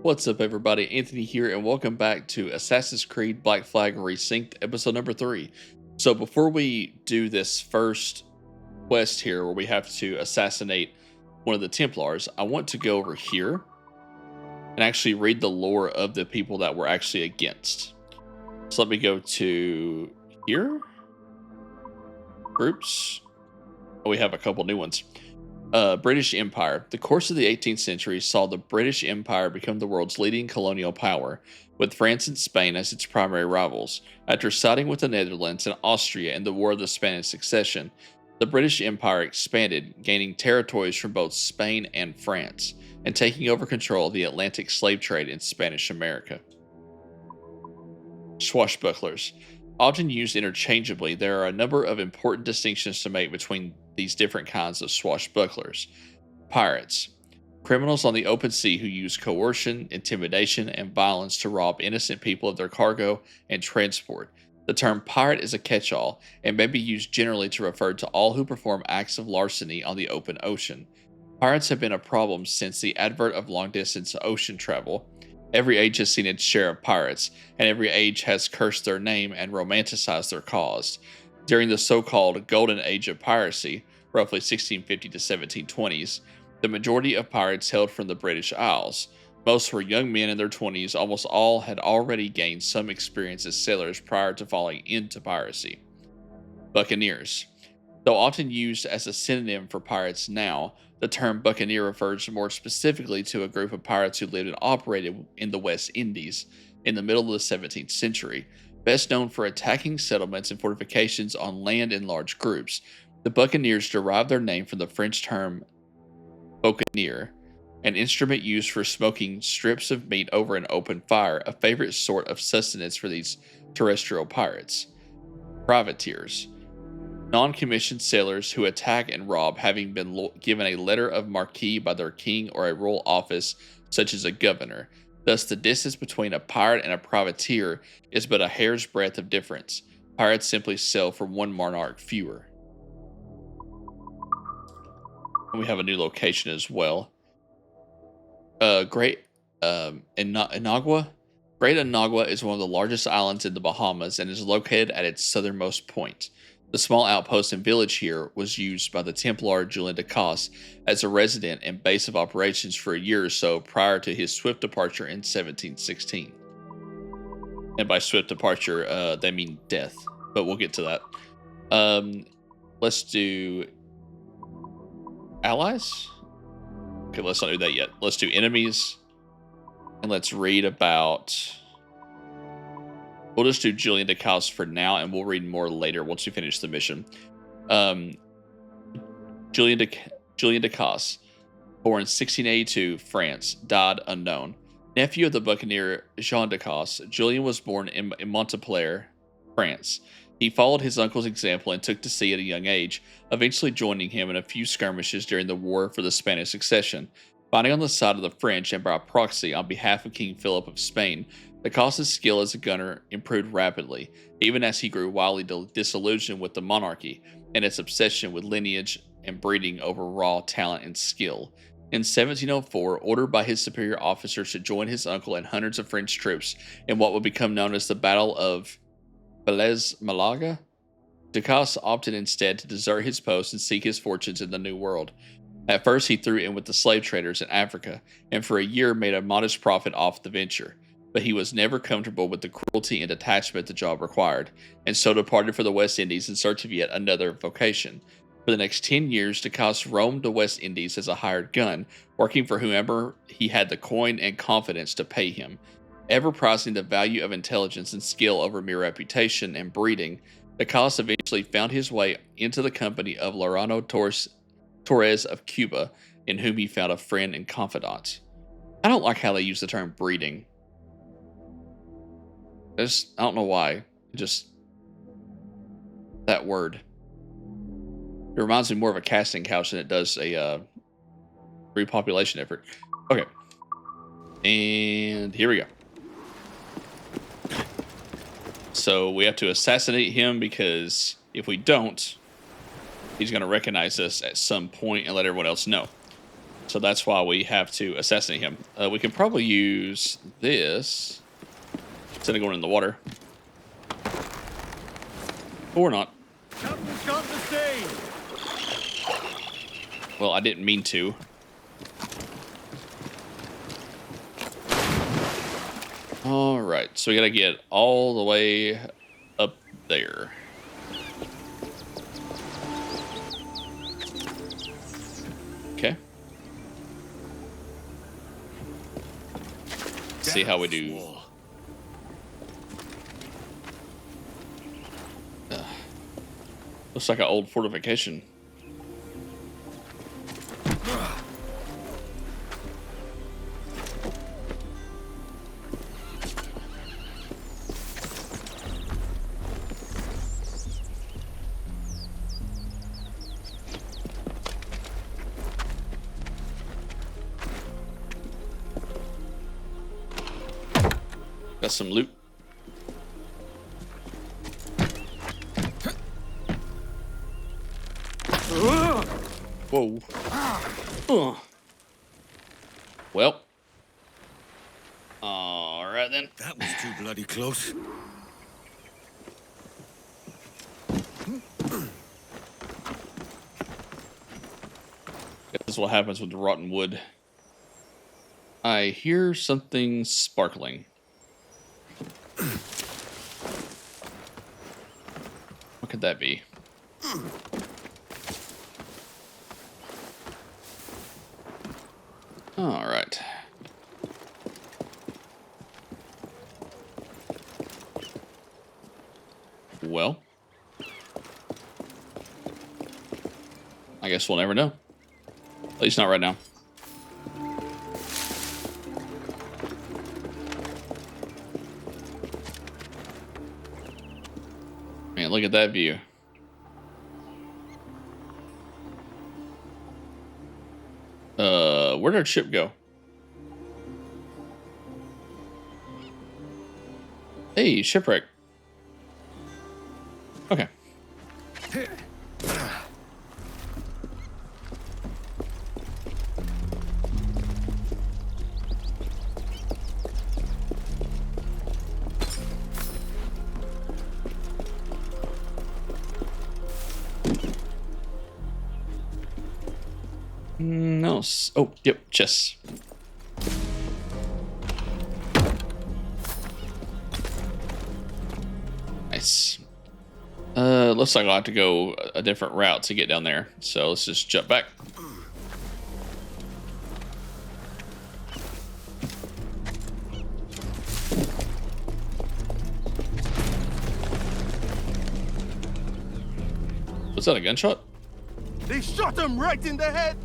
What's up, everybody? Anthony here, and welcome back to Assassin's Creed Black Flag Resynced, episode number 3. So, before we do this first quest here, where we have to assassinate one of the Templars, I want to go over here and actually read the lore of the people that we're actually against. So, let me go to here. Groups. Oh, we have a couple new ones. British Empire. The course of the 18th century saw the British Empire become the world's leading colonial power, with France and Spain as its primary rivals. After siding with the Netherlands and Austria in the War of the Spanish Succession, the British Empire expanded, gaining territories from both Spain and France, and taking over control of the Atlantic slave trade in Spanish America. Swashbucklers. Often used interchangeably, there are a number of important distinctions to make between these different kinds of swashbucklers. Pirates. Criminals on the open sea who use coercion, intimidation, and violence to rob innocent people of their cargo and transport. The term pirate is a catch-all and may be used generally to refer to all who perform acts of larceny on the open ocean. Pirates have been a problem since the advent of long-distance ocean travel. Every age has seen its share of pirates, and every age has cursed their name and romanticized their cause. During the so-called Golden Age of piracy, roughly 1650 to 1720s, the majority of pirates hailed from the British Isles. Most were young men in their 20s, almost all had already gained some experience as sailors prior to falling into piracy. Buccaneers. Though often used as a synonym for pirates now, the term buccaneer refers more specifically to a group of pirates who lived and operated in the West Indies in the middle of the 17th century, best known for attacking settlements and fortifications on land in large groups. The buccaneers derived their name from the French term boucanier, an instrument used for smoking strips of meat over an open fire, a favorite sort of sustenance for these terrestrial pirates. Privateers. Non-commissioned sailors who attack and rob, having been given a letter of marque by their king or a royal office such as a governor. Thus, the distance between a pirate and a privateer is but a hair's breadth of difference. Pirates simply sail for one monarch fewer. And we have a new location as well. Inagua. Great Inagua is one of the largest islands in the Bahamas and is located at its southernmost point. The small outpost and village here was used by the Templar Julian de Caus as a resident and base of operations for a year or so prior to his swift departure in 1716. And by swift departure, they mean death, but we'll get to that. Let's do allies. Okay, let's not do that yet. Let's do enemies, and let's read about... We'll just do Julian de Caus for now, and we'll read more later once we finish the mission. Julian de Caus, born 1682, France, died unknown. Nephew of the buccaneer Jean de Caus, Julian was born in Montpellier, France. He followed his uncle's example and took to sea at a young age, eventually joining him in a few skirmishes during the War for the Spanish Succession. Fighting on the side of the French and by proxy on behalf of King Philip of Spain, de Caus's skill as a gunner improved rapidly, even as he grew wildly disillusioned with the monarchy and its obsession with lineage and breeding over raw talent and skill. In 1704, ordered by his superior officers to join his uncle and hundreds of French troops in what would become known as the Battle of Balez Malaga, de Caus opted instead to desert his post and seek his fortunes in the New World. At first, he threw in with the slave traders in Africa, and for a year made a modest profit off the venture. But he was never comfortable with the cruelty and detachment the job required, and so departed for the West Indies in search of yet another vocation. For the next 10 years, de Caus roamed the West Indies as a hired gun, working for whomever he had the coin and confidence to pay him. Ever prizing the value of intelligence and skill over mere reputation and breeding, de Caus eventually found his way into the company of Laurano Torres of Cuba, in whom he found a friend and confidant. I don't like how they use the term breeding. I don't know why. Just that word. It reminds me more of a casting couch than it does a repopulation effort. Okay. And here we go. So we have to assassinate him because if we don't, he's going to recognize us at some point and let everyone else know. So that's why we have to assassinate him. We can probably use this instead of going in the water. Or not. Captain's got the stage. Well, I didn't mean to. All right, so we gotta get all the way up there. Okay. See how we do. Looks like an old fortification. Got some loot. Whoa. Well. Alright then. That was too bloody close. This is what happens with the rotten wood. I hear something sparkling. What could that be? All right. Well, I guess we'll never know. At least not right now. Man, look at that view. Where'd our ship go? Hey, shipwreck. Okay. No. Oh, yep, chests. Nice. Looks like I'll have to go a different route to get down there. So let's just jump back. Was that a gunshot? They shot him right in the head.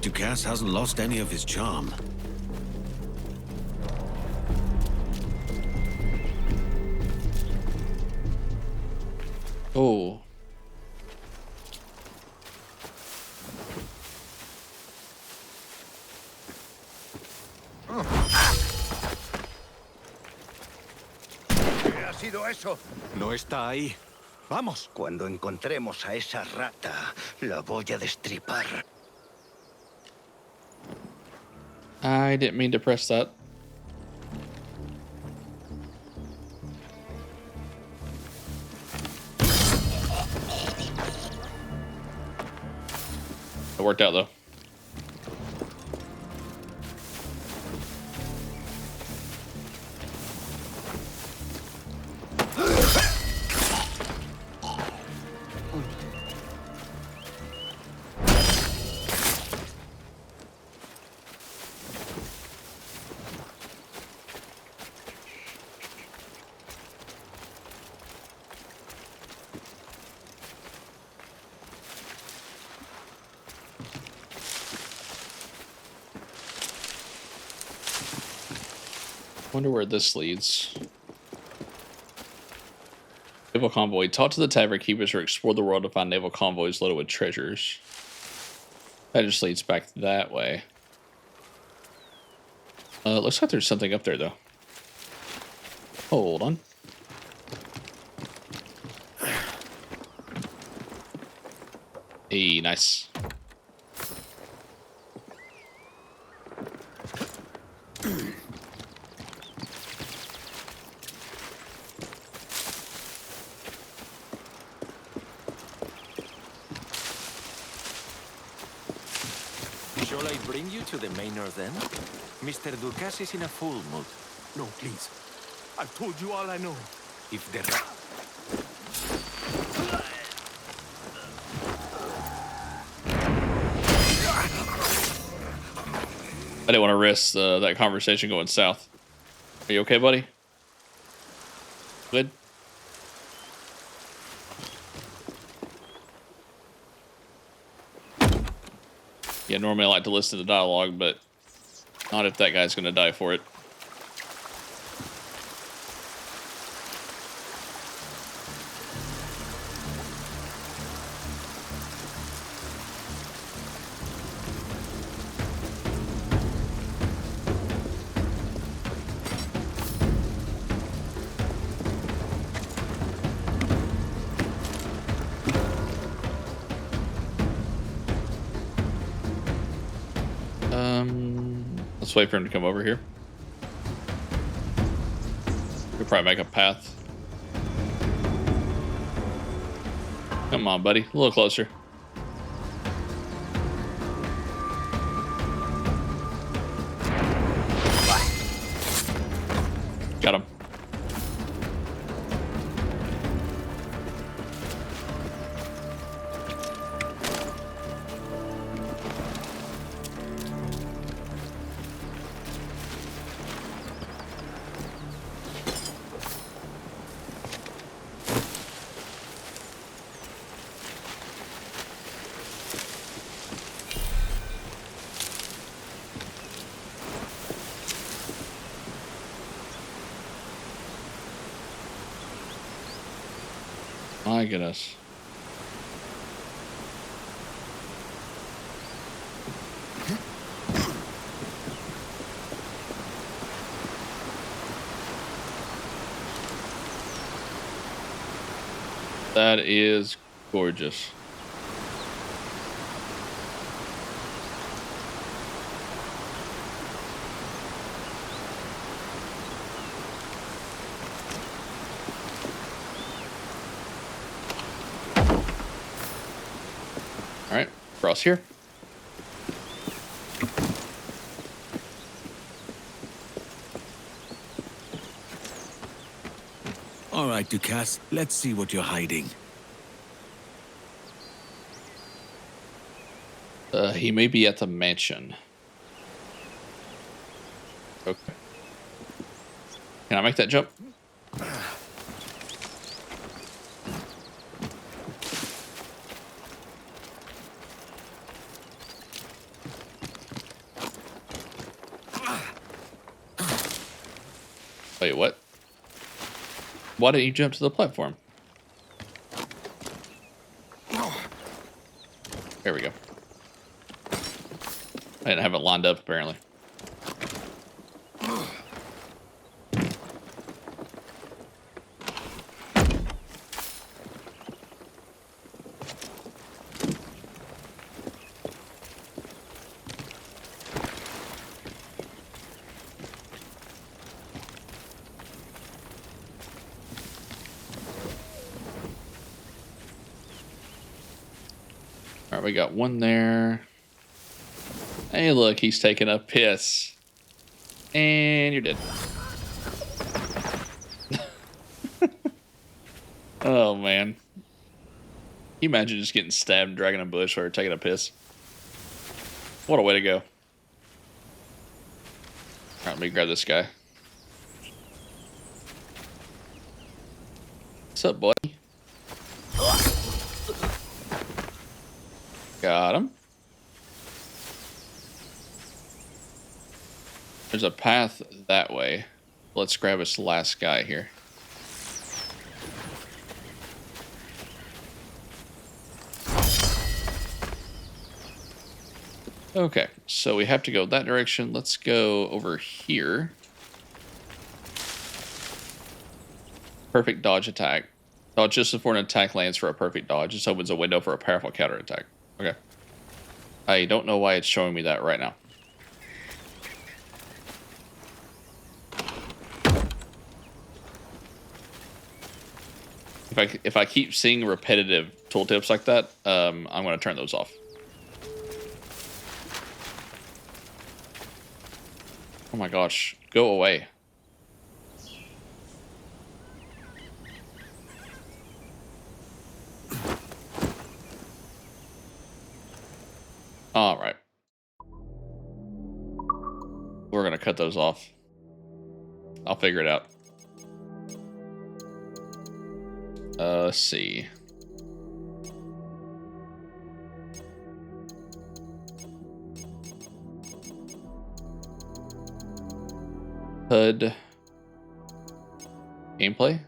Ducasse hasn't lost any of his charm. Oh. ¿Qué ha sido eso? No está ahí. Vamos. Cuando encontremos a esa rata, la voy a destripar. I didn't mean to press that. It worked out though. Wonder where this leads. Naval convoy. Talk to the tavern keepers or explore the world to find naval convoys loaded with treasures. That just leads back that way. Looks like there's something up there though. Hold on. Hey, nice. Shall I bring you to the manor then? Mr. Dukas is in a full mood. No, please. I've told you all I know. If the I didn't want to risk that conversation going south. Are you okay, buddy? Good? Yeah, normally I like to listen to dialogue, but not if that guy's going to die for it. Let's wait for him to come over here. We'll probably make a path. Come on, buddy. A little closer. Got him. My goodness. That is gorgeous. All right, cross here. All right, Dukas, let's see what you're hiding. He may be at the mansion. Okay. Can I make that jump? Wait, what? Why didn't you jump to the platform? There we go. I didn't have it lined up, apparently. All right, we got one there. Hey, look, he's taking a piss. And you're dead. Oh, man. Can you imagine just getting stabbed and dragging a bush or taking a piss? What a way to go. All right, let me grab this guy. What's up, buddy? Got him. There's a path that way. Let's grab this last guy here. Okay, so we have to go that direction. Let's go over here. Perfect dodge attack. Dodge just before an attack lands for a perfect dodge. This opens a window for a powerful counterattack. Okay. I don't know why it's showing me that right now. If I keep seeing repetitive tooltips like that, I'm going to turn those off. Oh my gosh. Go away. All right. We're going to cut those off. I'll figure it out. Let's see. HUD gameplay.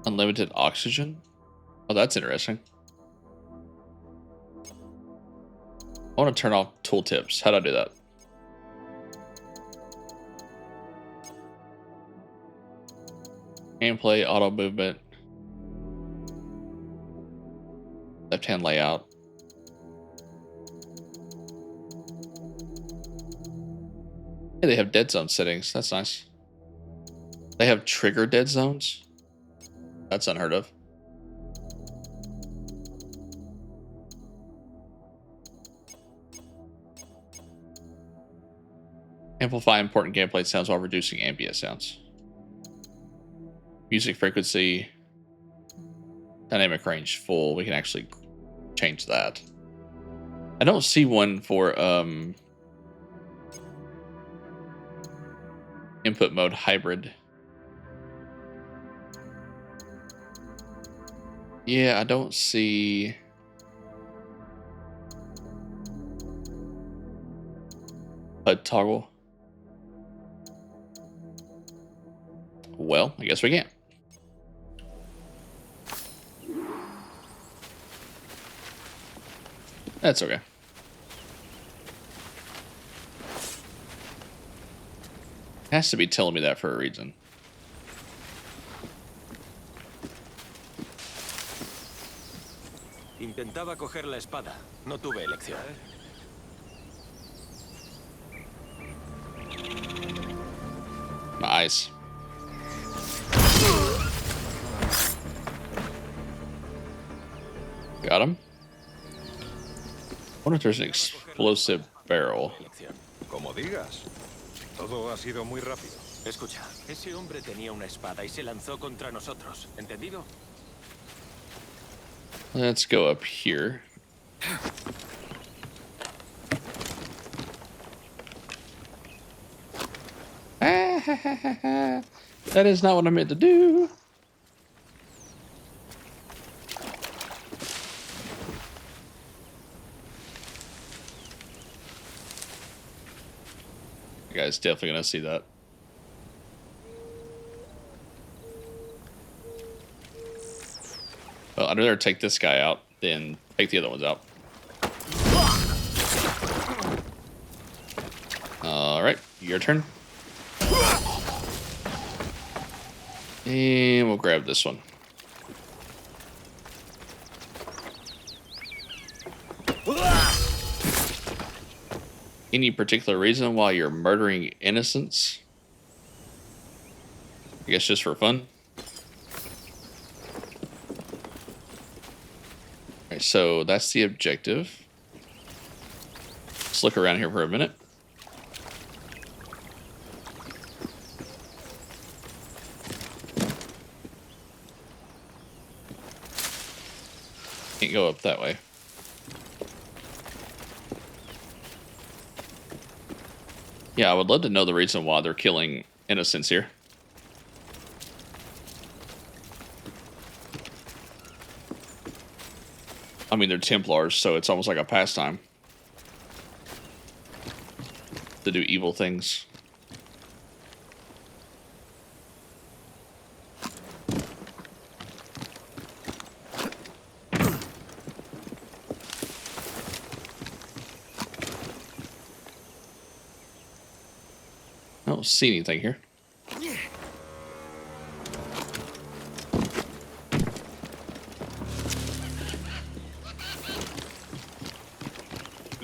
Unlimited oxygen. Oh, that's interesting. I want to turn off tooltips. How do I do that? Gameplay, auto movement, left hand layout. Hey, they have dead zone settings. That's nice. They have trigger dead zones. That's unheard of. Amplify important gameplay sounds while reducing ambient sounds. Music frequency, dynamic range full. We can actually change that. I don't see one for input mode hybrid. Yeah, I don't see. HUD toggle. Well, I guess we can't. That's okay. Has to be telling me that for a reason. Intentaba coger la espada. No tuve elección. My eyes. Got him. I wonder if there's an explosive barrel. Como digas. Todo ha sido muy rápido. Escucha, ese hombre tenía una espada y se lanzó contra nosotros. ¿Entendido? Let's go up here. That is not what I meant to do. You guys definitely gonna see that. Well, I'd rather take this guy out than take the other ones out. All right, your turn. And we'll grab this one. Any particular reason why you're murdering innocents? I guess just for fun. Alright, so that's the objective. Let's look around here for a minute. Can't go up that way. Yeah, I would love to know the reason why they're killing innocents here. I mean, they're Templars, so it's almost like a pastime to do evil things. I don't see anything here.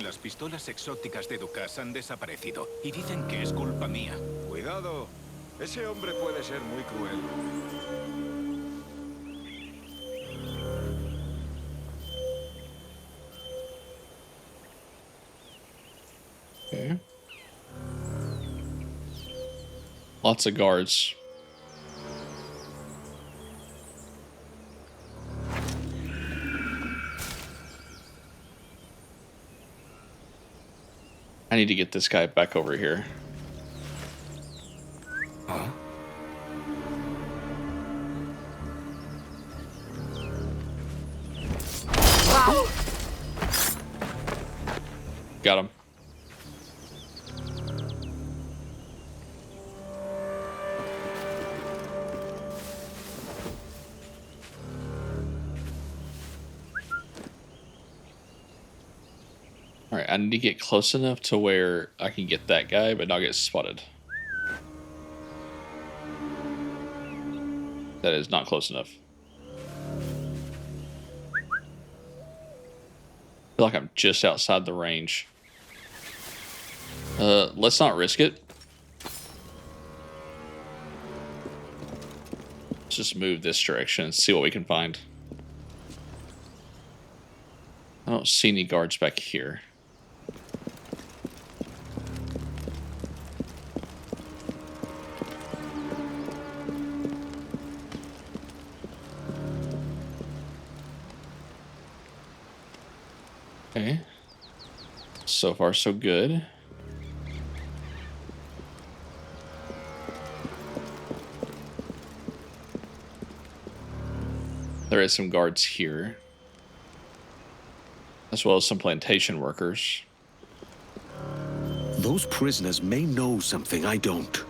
Las pistolas exóticas de Ducas han desaparecido y dicen que es culpa mía. Cuidado. Ese hombre puede ser muy cruel. Okay. Lots of guards. I need to get this guy back over here. Got him. All right, I need to get close enough to where I can get that guy, but not get spotted. That is not close enough. I feel like I'm just outside the range. Let's not risk it. Let's just move this direction and see what we can find. I don't see any guards back here. Okay. So far, so good. There is some guards here, as well as some plantation workers. Those prisoners may know something I don't.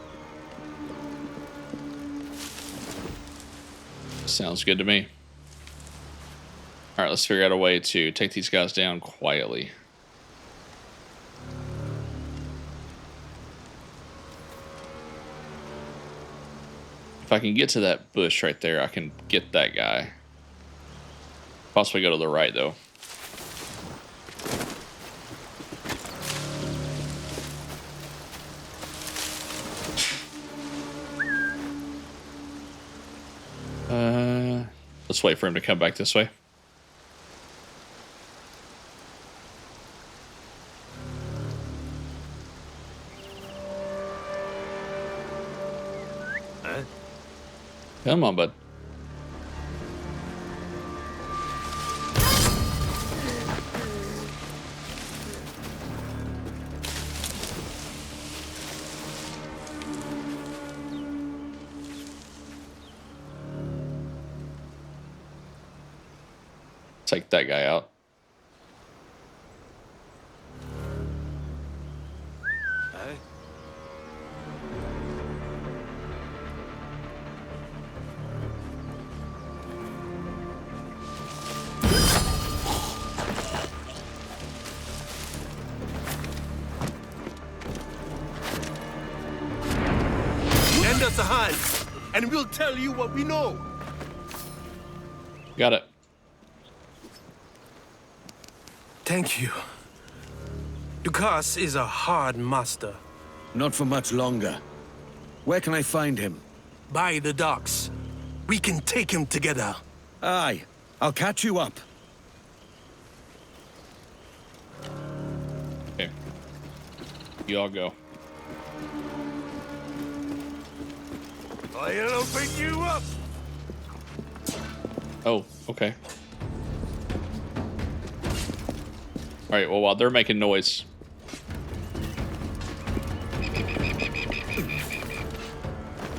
Sounds good to me. All right, let's figure out a way to take these guys down quietly. If I can get to that bush right there, I can get that guy. Possibly go to the right, though. Let's wait for him to come back this way. Come on, bud. Take that guy out. Lend us a hand, and we'll tell you what we know. Got it. Thank you. Dukas is a hard master. Not for much longer. Where can I find him? By the docks. We can take him together. Aye, I'll catch you up. Okay. You all go. I'll open you up. Oh, okay. All right, well, while they're making noise,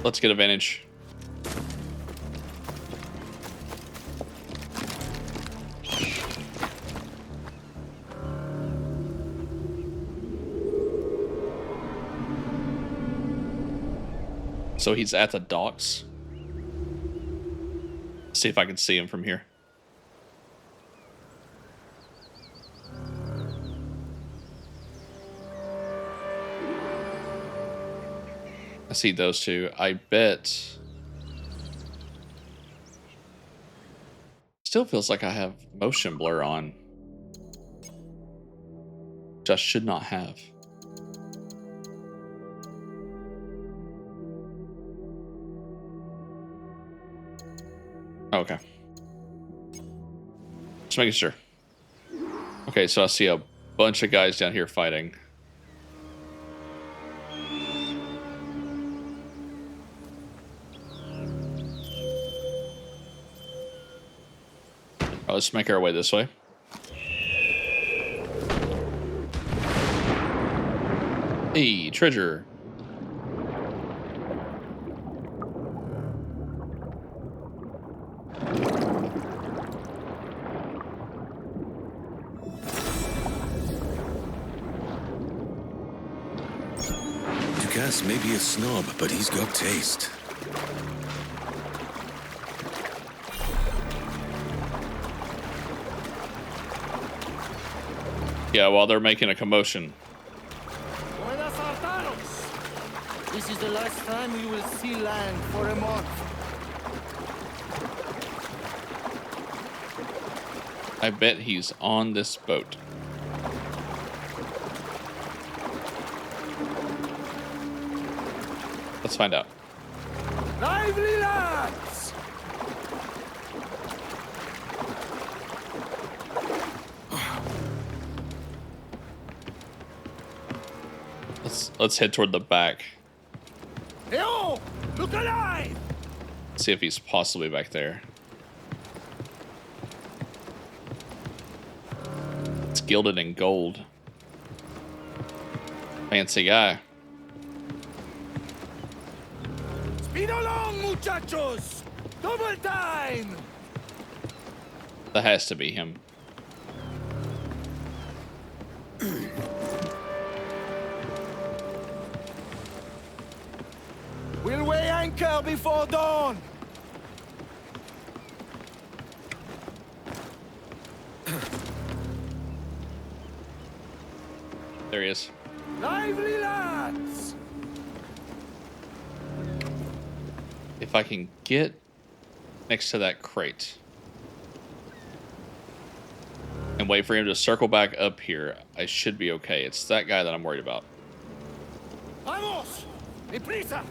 let's get advantage. So he's at the docks. See if I can see him from here. I see those two. I bet. Still feels like I have motion blur on. Which I should not have. Okay. Just making sure. Okay, so I see a bunch of guys down here fighting. Oh, let's make our way this way. Hey, treasure. Dukas may be a snob, but he's got taste. Yeah, while they're making a commotion. This is the last time we will see land for a month. I bet he's on this boat. Let's find out. Lively lads! Let's head toward the back. Yo! Look alive! See if he's possibly back there. It's gilded in gold. Fancy guy. Speed along, muchachos! Double time! That has to be him. We'll weigh anchor before dawn! There he is. Lively lads! If I can get next to that crate and wait for him to circle back up here, I should be okay. It's that guy that I'm worried about. Vamos! Deprisa!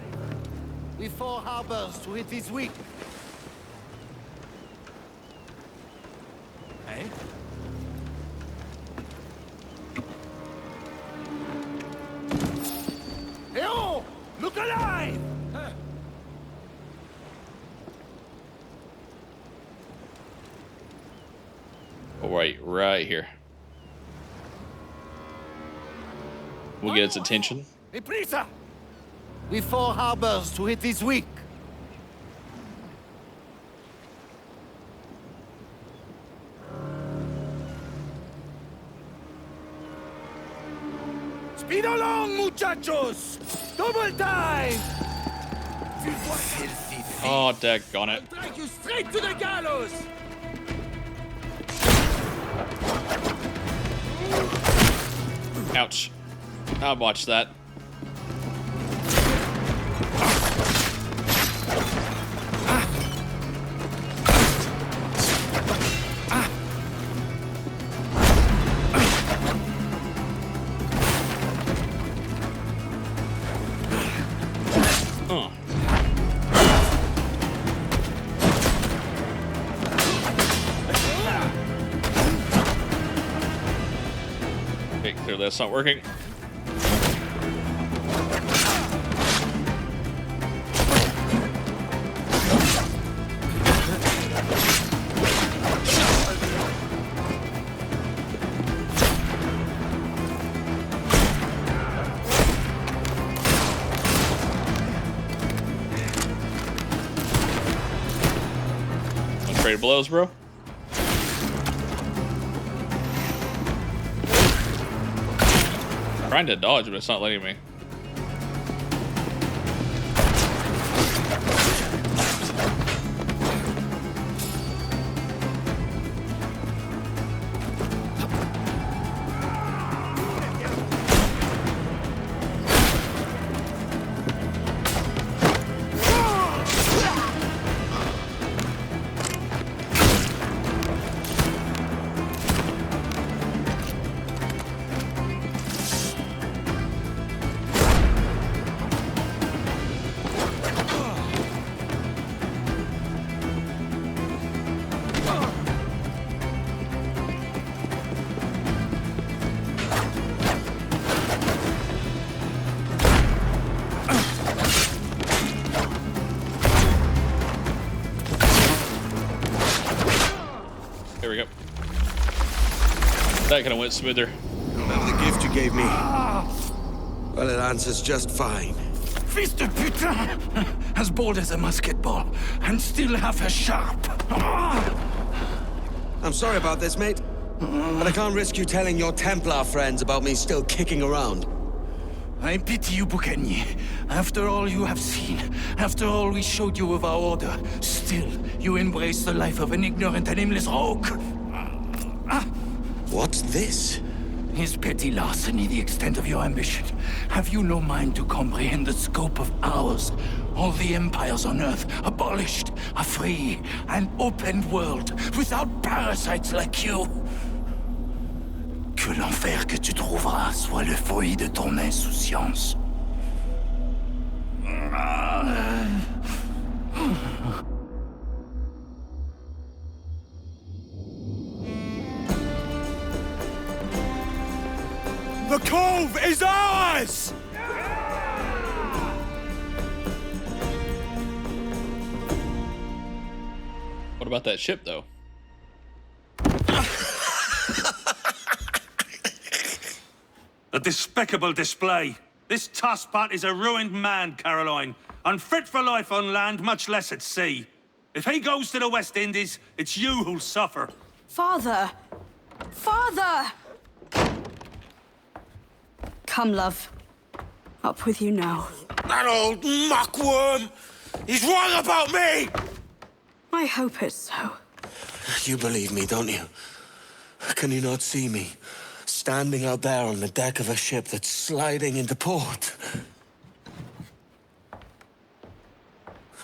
We've 4 harbors to hit this week. ¿Eh? Yo! Look alive! Oh, wait, right here. We'll get its attention. Deprisa! We've 4 harbors to hit this week. Speed along, muchachos! Double time! Filthy thief! Oh, daggone it. I'll drag you straight to the gallows! Ouch. I'll watch that. Oh. Okay, clearly that's not working. Trade blows, bro. Trying to dodge, but it's not letting me. we go. That kind of went smoother. Remember the gift you gave me? Well, it answers just fine. Fils de putain! As bold as a musket ball, and still half as sharp. I'm sorry about this, mate. But I can't risk you telling your Templar friends about me still kicking around. I pity you, Bucanier. After all you have seen, after all we showed you of our order, still you embrace the life of an ignorant and aimless rogue. What's this? Is petty larceny the extent of your ambition? Have you no mind to comprehend the scope of ours? All the empires on Earth abolished, a free and open world without parasites like you. Que l'enfer que tu trouveras soit le fruit de ton insouciance. The cove is ours! What about that ship, though? A despicable display. This tosspot is a ruined man, Caroline. Unfit for life on land, much less at sea. If he goes to the West Indies, it's you who'll suffer. Father! Father! Come, love. Up with you now. That old muckworm! He's wrong about me! I hope it's so. You believe me, don't you? Can you not see me? Standing out there on the deck of a ship that's sliding into port.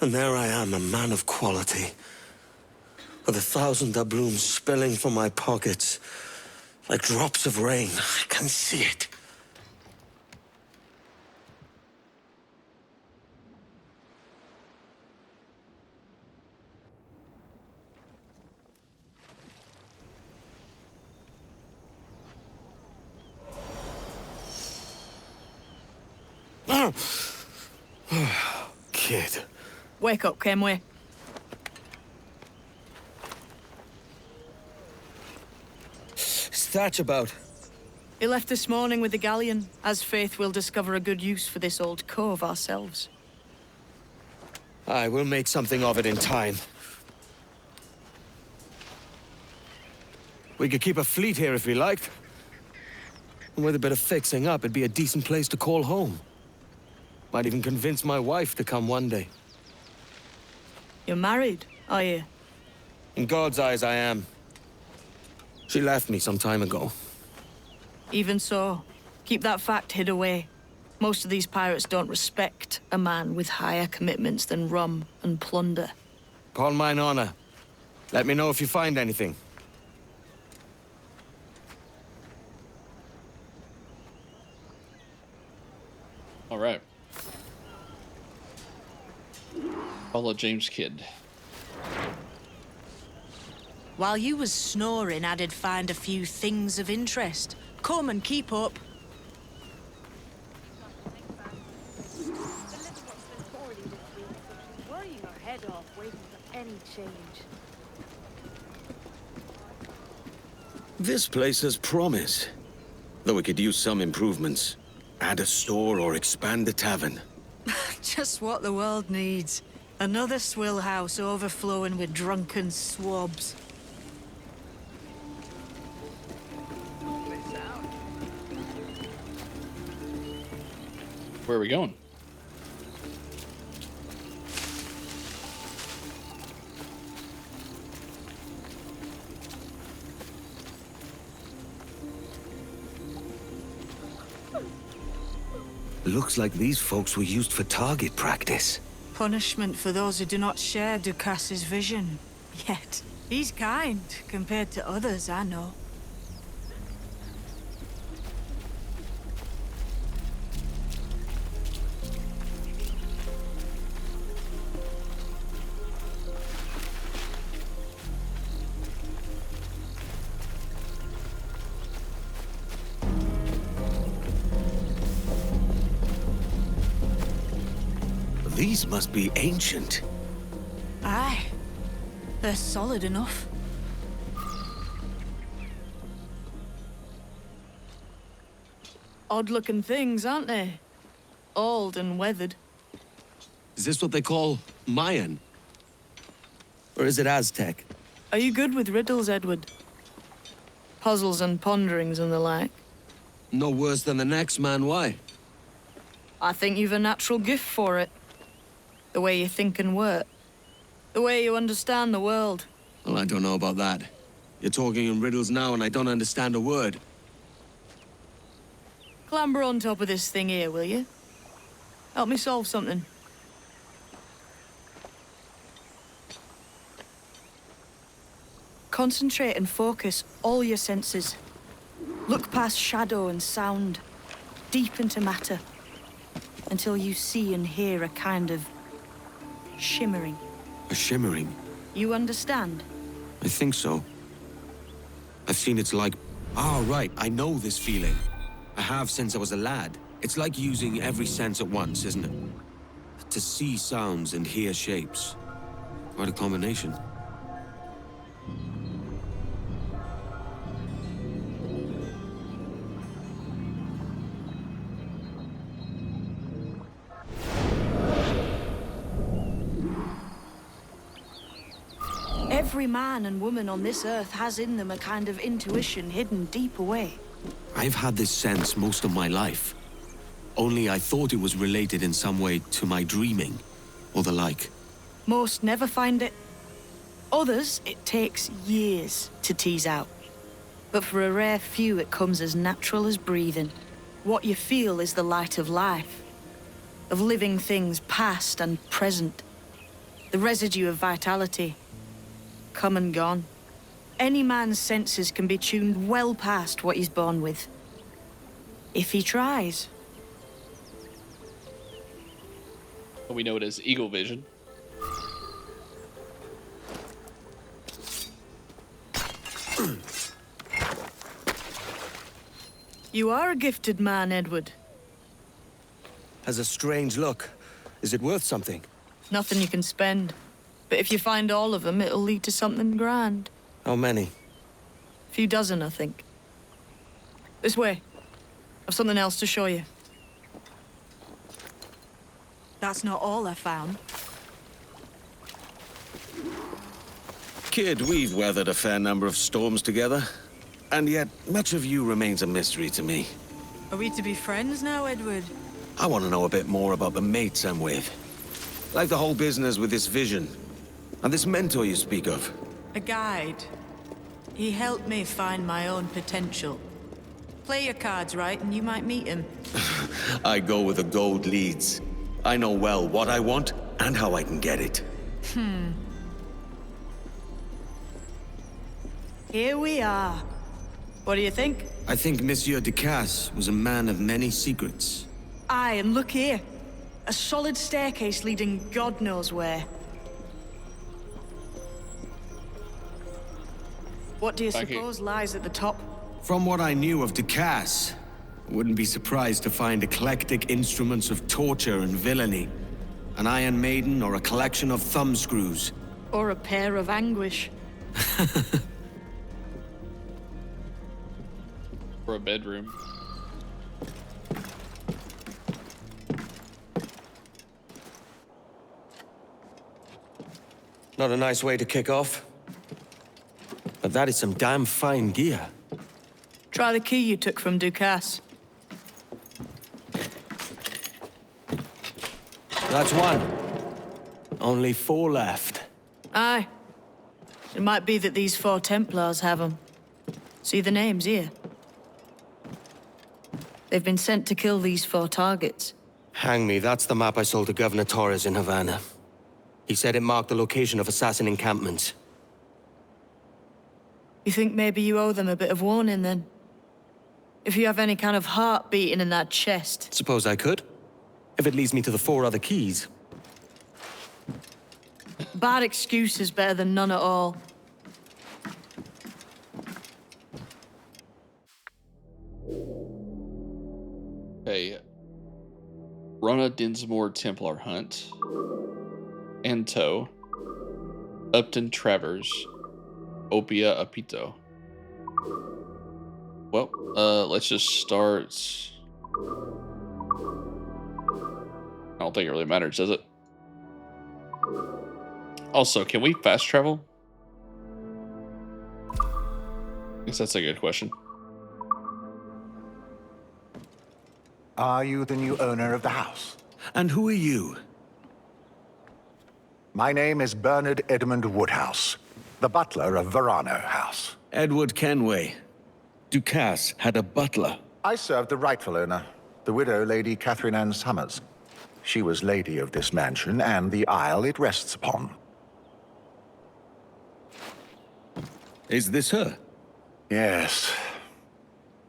And there I am, a man of quality. With 1,000 doubloons spilling from my pockets. Like drops of rain. I can see it. Kid. Wake up, Kenway. What's that about? He left this morning with the galleon. As faith, we'll discover a good use for this old cove ourselves. I will make something of it in time. We could keep a fleet here if we liked. And with a bit of fixing up, it'd be a decent place to call home. Might even convince my wife to come one day. You're married, are you? In God's eyes, I am. She left me some time ago. Even so, keep that fact hid away. Most of these pirates don't respect a man with higher commitments than rum and plunder. Upon mine honor. Let me know if you find anything. All right. Follow James Kidd. While you was snoring, I did find a few things of interest. Come and keep up. Worrying our head off waiting for any change. This place has promise. Though we could use some improvements. Add a store or expand the tavern. Just what the world needs. Another swill house overflowing with drunken swabs. Where are we going? Looks like these folks were used for target practice. Punishment for those who do not share Ducas's vision. Yet, he's kind compared to others I know. These must be ancient. Aye. They're solid enough. Odd-looking things, aren't they? Old and weathered. Is this what they call Mayan? Or is it Aztec? Are you good with riddles, Edward? Puzzles and ponderings and the like? No worse than the next man, why? I think you've a natural gift for it. The way you think and work. The way you understand the world. Well, I don't know about that. You're talking in riddles now and I don't understand a word. Clamber on top of this thing here, will you? Help me solve something. Concentrate and focus all your senses. Look past shadow and sound, deep into matter, until you see and hear a kind of shimmering. A shimmering? You understand? I think so. I've seen it's like... Ah, right, I know this feeling. I have since I was a lad. It's like using every sense at once, isn't it? To see sounds and hear shapes. Quite a combination. Every man and woman on this earth has in them a kind of intuition hidden deep away. I've had this sense most of my life. Only I thought it was related in some way to my dreaming, or the like. Most never find it. Others, it takes years to tease out. But for a rare few, it comes as natural as breathing. What you feel is the light of life, of living things past and present. The residue of vitality, come and gone. Any man's senses can be tuned well past what he's born with. If he tries. We know it as eagle vision. You are a gifted man, Edward. Has a strange look. Is it worth something? Nothing you can spend. But if you find all of them, it'll lead to something grand. How many? A few dozen, I think. This way. I've something else to show you. That's not all I found. Kid, we've weathered a fair number of storms together. And yet, much of you remains a mystery to me. Are we to be friends now, Edward? I want to know a bit more about the mates I'm with. Like the whole business with this vision. And this mentor you speak of. A guide. He helped me find my own potential. Play your cards right and you might meet him. I go where the gold leads. I know well what I want and how I can get it. Here we are. What do you think? I think Monsieur Ducasse was a man of many secrets. Aye, and look here. A solid staircase leading God knows where. What do you suppose lies at the top? From what I knew of Ducasse, I wouldn't be surprised to find eclectic instruments of torture and villainy. An Iron Maiden or a collection of thumbscrews. Or a pair of anguish. For a bedroom. Not a nice way to kick off. But that is some damn fine gear. Try the key you took from Ducasse. That's one. Only 4 left. Aye. It might be that these 4 Templars have them. See the names here? They've been sent to kill these 4 targets. Hang me, that's the map I sold to Governor Torres in Havana. He said it marked the location of assassin encampments. You think maybe you owe them a bit of warning, then? If you have any kind of heart beating in that chest. Suppose I could? If it leads me to the 4 other keys. Bad excuse is better than none at all. Okay. Run a Dinsmore Templar hunt. Anto. Upton Travers. Opia Apito. Well, let's just start I don't think it really matters, does it? Also, can we fast travel? I guess that's a good question. Are you the new owner of the house? And who are you? My name is Bernard Edmund Woodhouse, the butler of Verano House. Edward Kenway. Ducasse had a butler. I served the rightful owner, the widow Lady Catherine Ann Summers. She was lady of this mansion and the isle it rests upon. Is this her? Yes.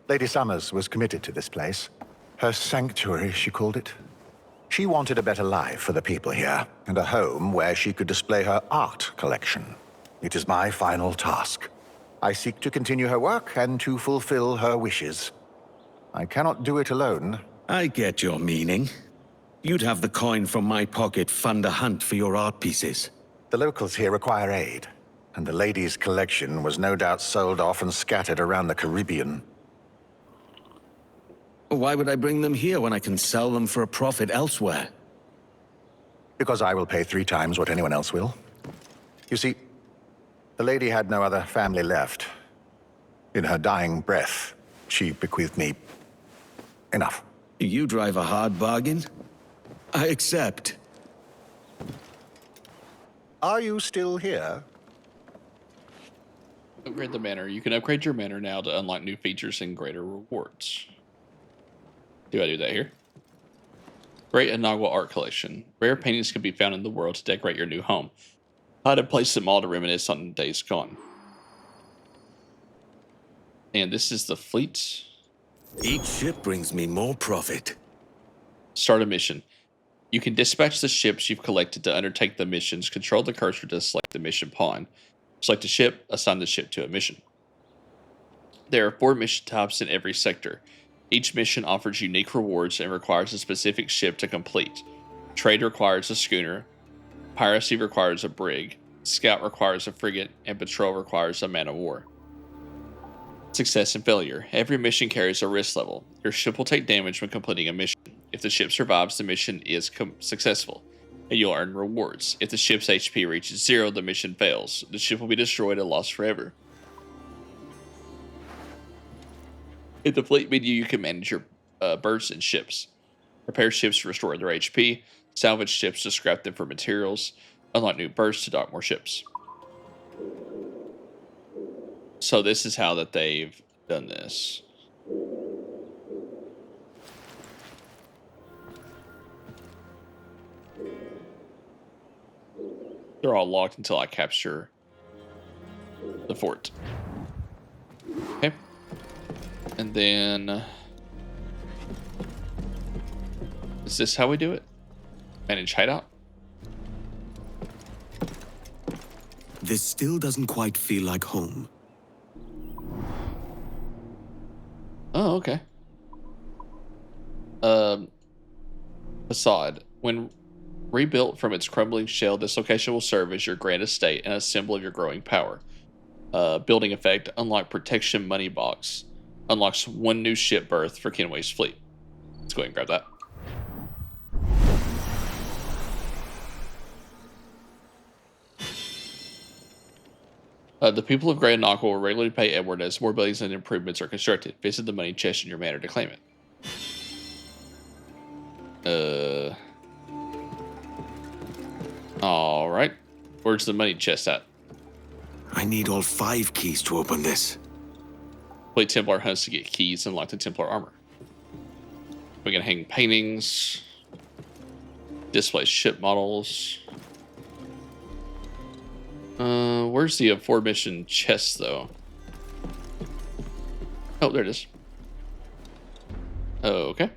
Lady Summers was committed to this place. Her sanctuary, she called it. She wanted a better life for the people here, and a home where she could display her art collection. It is my final task. I seek to continue her work and to fulfill her wishes. I cannot do it alone. I get your meaning. You'd have the coin from my pocket fund a hunt for your art pieces. The locals here require aid, and the lady's collection was no doubt sold off and scattered around the Caribbean. Why would I bring them here when I can sell them for a profit elsewhere? Because I will pay 3 times what anyone else will. You see, the lady had no other family left. In her dying breath, she bequeathed me enough. You drive a hard bargain? I accept. Are you still here? Upgrade the manor. You can upgrade your manor now to unlock new features and greater rewards. Do I do that here? Great Inaugural Art Collection. Rare paintings can be found in the world to decorate your new home. How to place them all to reminisce on days gone. And this is the fleet. Each ship brings me more profit. Start a mission. You can dispatch the ships you've collected to undertake the missions. Control the cursor to select the mission pawn. Select a ship, assign the ship to a mission. There are 4 mission types in every sector. Each mission offers unique rewards and requires a specific ship to complete. Trade requires a schooner. Piracy requires a brig. Scout requires a frigate. And patrol requires a man of war. Success and failure. Every mission carries a risk level. Your ship will take damage when completing a mission. If the ship survives, the mission is successful, and you'll earn rewards. If the ship's HP reaches 0, the mission fails. The ship will be destroyed and lost forever. In the fleet menu, you can manage your berths and ships. Repair ships to restore their HP. Salvage ships to scrap them for materials. Unlock new berths to dock more ships. So this is how that they've done this. They're all locked until I capture the fort. Okay. And then... is this how we do it? Manage hideout? This still doesn't quite feel like home. Oh, okay. Facade. When rebuilt from its crumbling shell, this location will serve as your grand estate and a symbol of your growing power. Building effect. Unlock protection money box. Unlocks 1 new ship berth for Kenway's fleet. Let's go ahead and grab that. The people of Great Knock will regularly pay Edward as more buildings and improvements are constructed. Visit the money chest in your manor to claim it. Alright. Where's the money chest at? I need all 5 keys to open this. Play Templar hunts to get keys and unlock the Templar armor. We can hang paintings. Display ship models. Where's the aforementioned chest, though? Oh, there it is. Oh, okay.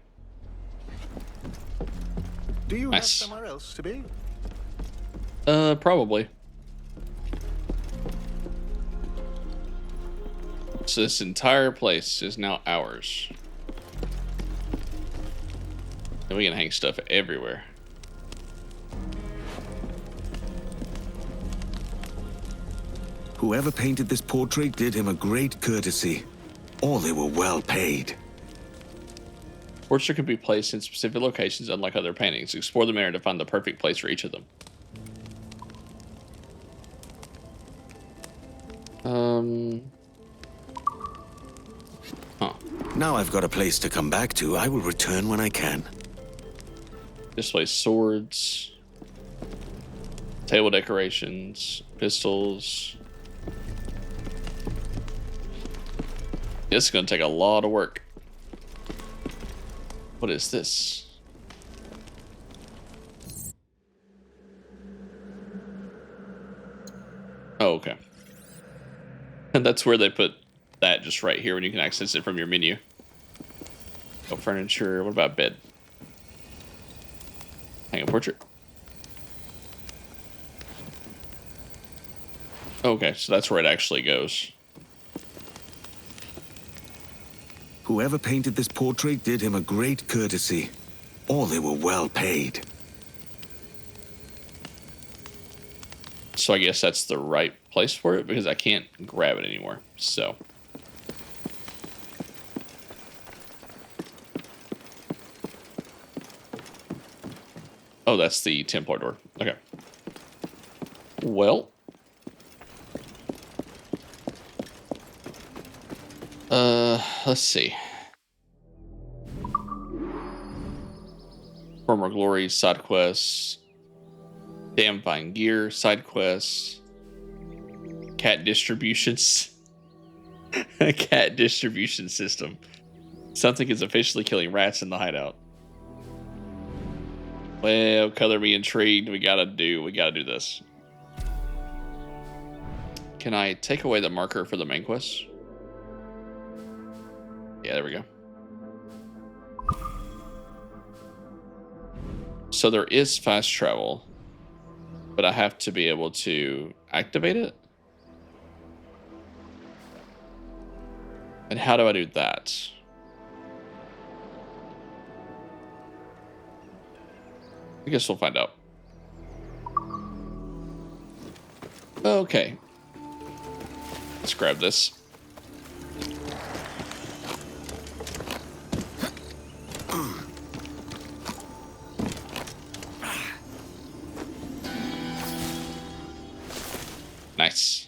Do you Nice. have somewhere else to be? Probably. So this entire place is now ours. And we can hang stuff everywhere. Whoever painted this portrait did him a great courtesy. Or they were well paid. Portraits can be placed in specific locations, unlike other paintings. Explore the mirror to find the perfect place for each of them. Huh. Now I've got a place to come back to. I will return when I can. Display swords, table decorations, pistols. This is going to take a lot of work. What is this? Oh, okay. And that's where they put that, just right here when you can access it from your menu. Oh, furniture. What about bed? Hang on, portrait. Okay, so that's where it actually goes. Whoever painted this portrait did him a great courtesy. Or they were well paid. So I guess that's the right place for it, because I can't grab it anymore. So. Oh, that's the Templar door. Okay. Well. Let's see. Former Glory, side quests. Damn Fine Gear, side quests. Cat distributions. Cat distribution system. Something is officially killing rats in the hideout. Well, color me intrigued. We gotta do this. Can I take away the marker for the main quest? Yeah, there we go. So there is fast travel, but I have to be able to activate it. And how do I do that? I guess we'll find out. Okay. Let's grab this. Nice.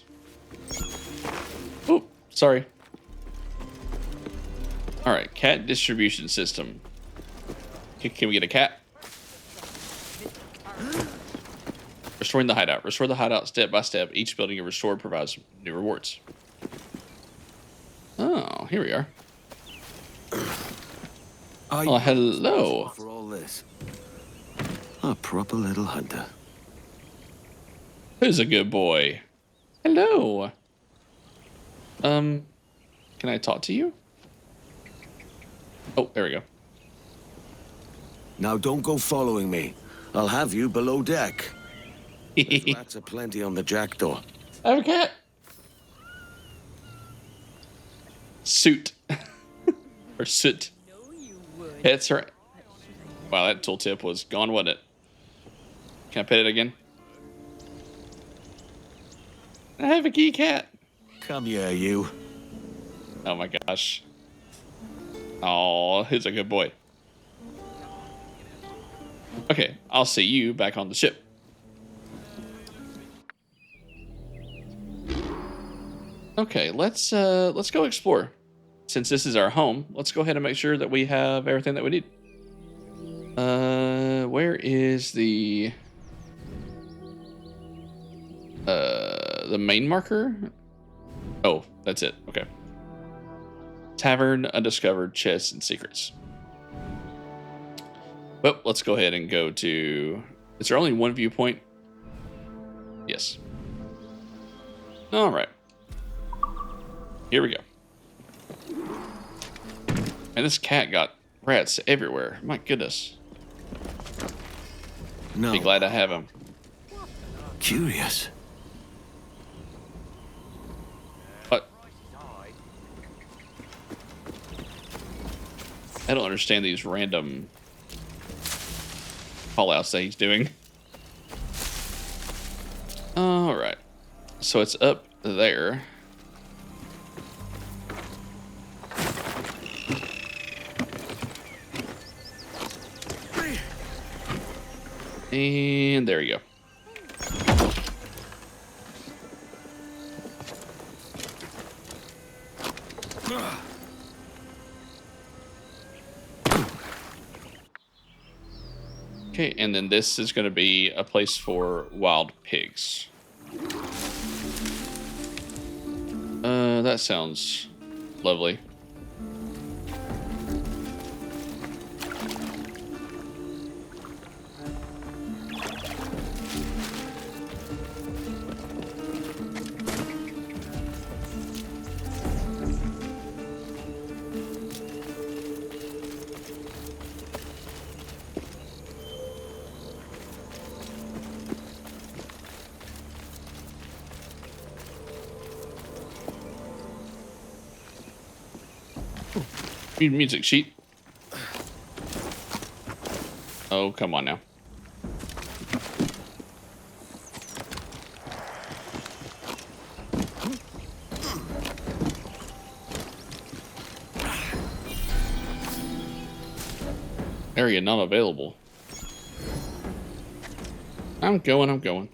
Oop, sorry. All right, cat distribution system. Can we get a cat? Restoring the hideout. Restore the hideout step by step. Each building you restore provides new rewards. Oh, here we are. Oh, hello. For all this. A proper little hunter. Who's a good boy? Hello. Can I talk to you? Oh, there we go. Now don't go following me. I'll have you below deck. There's rats aplenty on the jackdaw. I have a cat. Suit. Or soot. Pets are... Wow, that tooltip was gone, wasn't it? Can I pet it again? I have a key cat. Come here, you. Oh my gosh. Oh, he's a good boy. Okay, I'll see you back on the ship. Okay, let's go explore. Since this is our home, let's go ahead and make sure that we have everything that we need. Where is the main marker? Oh, that's it. Okay. Tavern, undiscovered chests and secrets. Well, let's go ahead and go to... Is there only one viewpoint? Yes. All right. Here we go. And this cat got rats everywhere. My goodness. No. Be glad I have him. Curious. What? I don't understand these random call-outs that he's doing. All right. So it's up there. And there you go. Okay, and then this is going to be a place for wild pigs. That sounds lovely. Music sheet. Oh, come on now. Area not available. I'm going.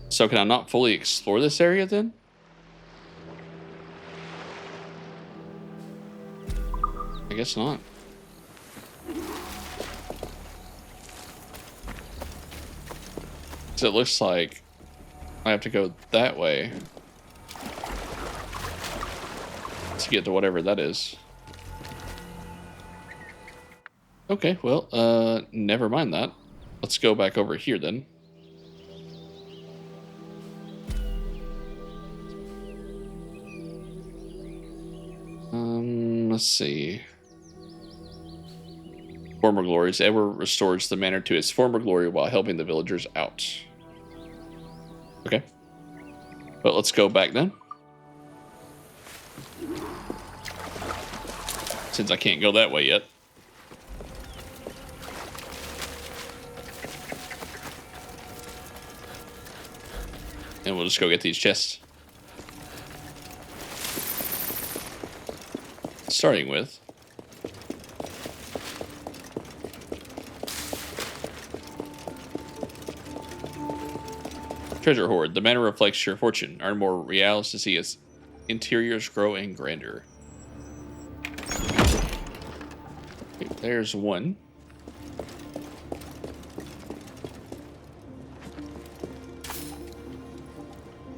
So can I not fully explore this area then? I guess not. So it looks like I have to go that way to get to whatever that is. Okay, well, never mind that. Let's go back over here then. Let's see. Former glories. Edward restores the manor to its former glory while helping the villagers out. Okay. But let's go back then. Since I can't go that way yet. And we'll just go get these chests. Starting with treasure hoard. The manor reflects your fortune. Earn more reals to see its interiors grow in grandeur. Okay, there's one.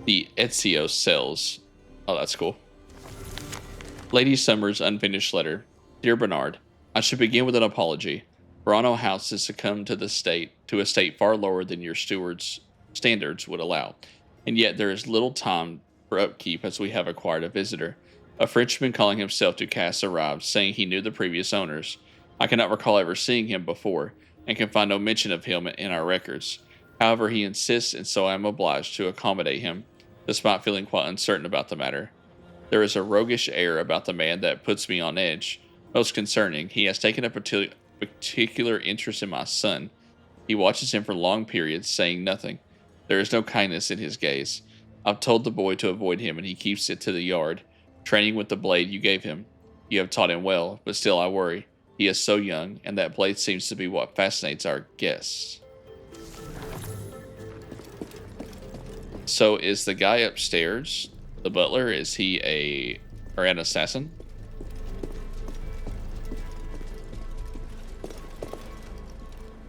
The Ezio cells. Oh, that's cool. Lady Summers' unfinished letter. Dear Bernard, I should begin with an apology. Verano House has succumbed to a state far lower than your steward's standards would allow, and yet there is little time for upkeep as we have acquired a visitor. A Frenchman calling himself Ducasse arrived, saying he knew the previous owners. I cannot recall ever seeing him before, and can find no mention of him in our records. However, he insists, and so I am obliged to accommodate him, despite feeling quite uncertain about the matter. There is a roguish air about the man that puts me on edge. Most concerning, he has taken a particular interest in my son. He watches him for long periods, saying nothing. There is no kindness in his gaze. I've told the boy to avoid him, and he keeps it to the yard, training with the blade you gave him. You have taught him well, but still I worry. He is so young, and that blade seems to be what fascinates our guests. So is the guy upstairs, the butler, is he an assassin?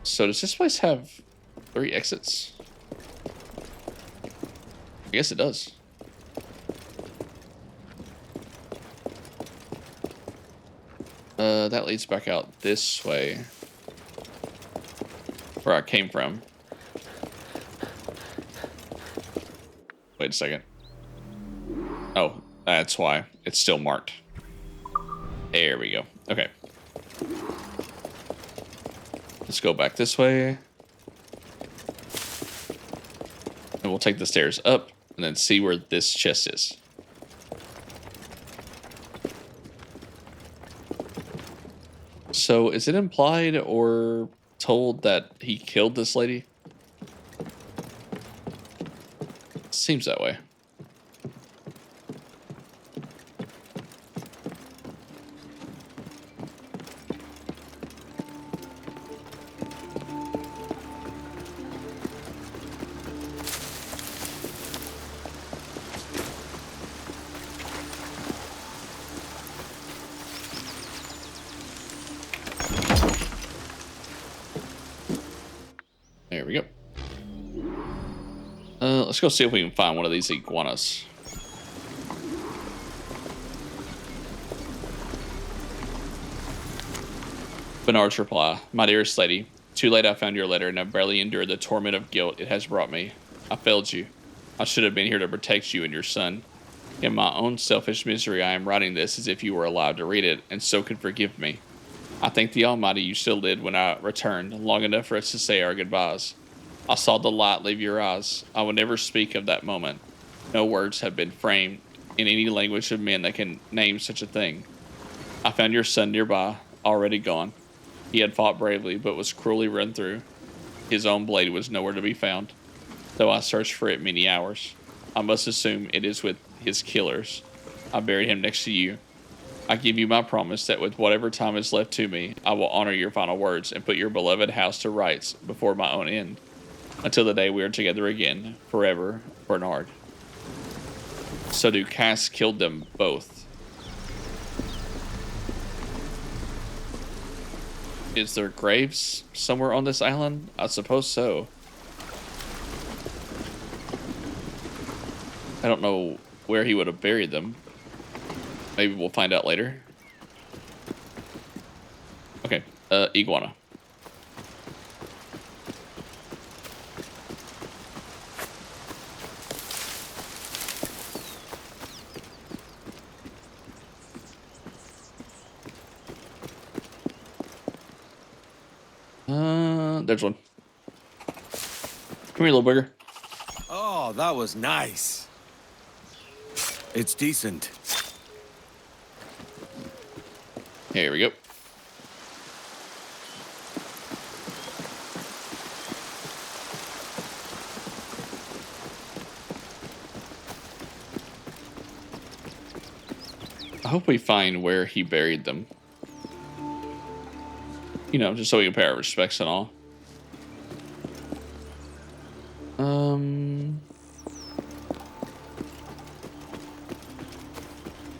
So does this place have 3 exits? I guess it does. That leads back out this way. Where I came from. Wait a second. Oh, that's why. It's still marked. There we go. Okay. Let's go back this way. And we'll take the stairs up and then see where this chest is. So is it implied or told that he killed this lady? Seems that way. Let's go see if we can find one of these iguanas. Bernard's reply. My dearest lady, too late I found your letter and have barely endured the torment of guilt it has brought me. I failed you. I should have been here to protect you and your son. In my own selfish misery, I am writing this as if you were alive to read it, and so could forgive me. I thank the Almighty you still lived when I returned, long enough for us to say our goodbyes. I saw the light leave your eyes. I will never speak of that moment. No words have been framed in any language of men that can name such a thing. I found your son nearby, already gone. He had fought bravely, but was cruelly run through. His own blade was nowhere to be found, though I searched for it many hours. I must assume it is with his killers. I buried him next to you. I give you my promise that with whatever time is left to me, I will honor your final words and put your beloved house to rights before my own end. Until the day we are together again, forever, Bernard. So do Cass killed them both. Is there graves somewhere on this island? I suppose so. I don't know where he would have buried them. Maybe we'll find out later. Okay, iguana. There's one. Come here, little bugger. Oh, that was nice. It's decent. Here we go. I hope we find where he buried them. You know, just so we can pay our respects and all.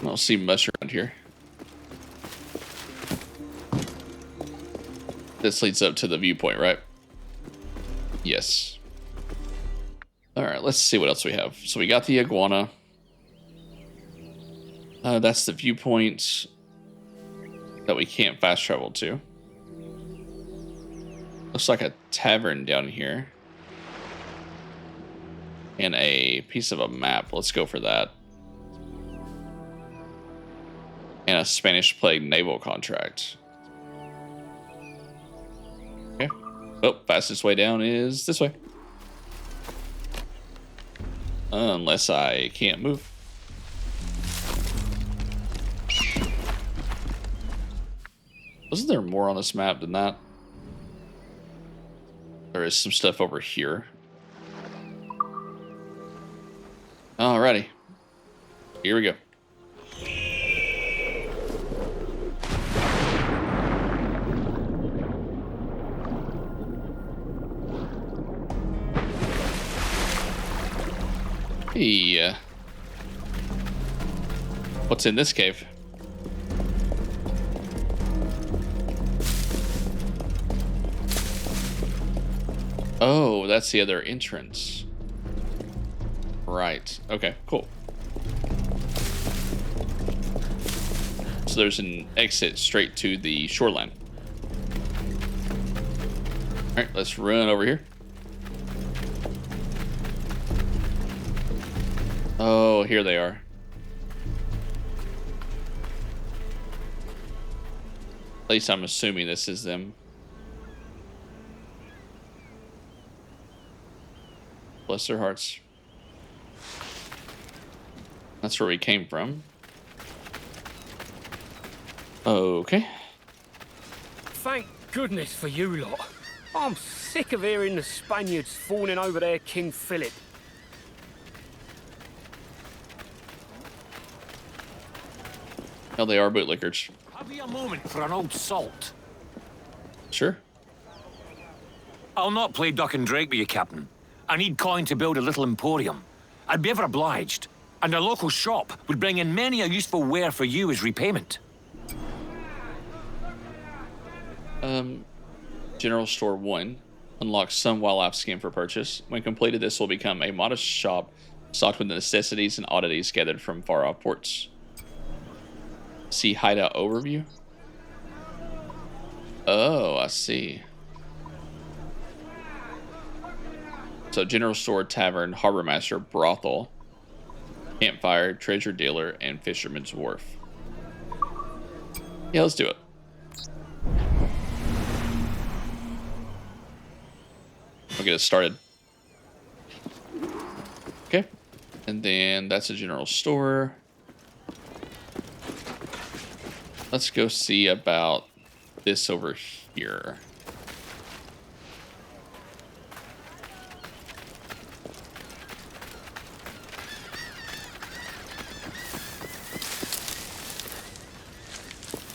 I don't see much around here. This leads up to the viewpoint, right? Yes. Alright, let's see what else we have. So we got the iguana. That's the viewpoint that we can't fast travel to. Looks like a tavern down here. And a piece of a map. Let's go for that. And a Spanish Plague naval contract. Okay. Oh, fastest way down is this way. Unless I can't move. Wasn't there more on this map than that? There is some stuff over here. Alrighty. Here we go. Hey, what's in this cave? Oh, that's the other entrance. Right. Okay, cool. So there's an exit straight to the shoreline. All right, let's run over here. Oh, here they are. At least I'm assuming this is them. Bless their hearts. That's where we came from. Okay. Thank goodness for you lot. I'm sick of hearing the Spaniards fawning over their King Philip. Hell, they are bootlickers. Have you a moment for an old salt? Sure. I'll not play duck and drake with you, Captain. I need coin to build a little emporium. I'd be ever obliged. And a local shop would bring in many a useful ware for you as repayment. General Store 1. Unlock some wildlife skin for purchase. When completed, this will become a modest shop stocked with necessities and oddities gathered from far off ports. See hideout overview. Oh, I see. So general store, tavern, harbor master, brothel, campfire, treasure dealer, and fisherman's wharf. Yeah, let's do it. We'll get it started. Okay. And then that's a general store. Let's go see about this over here.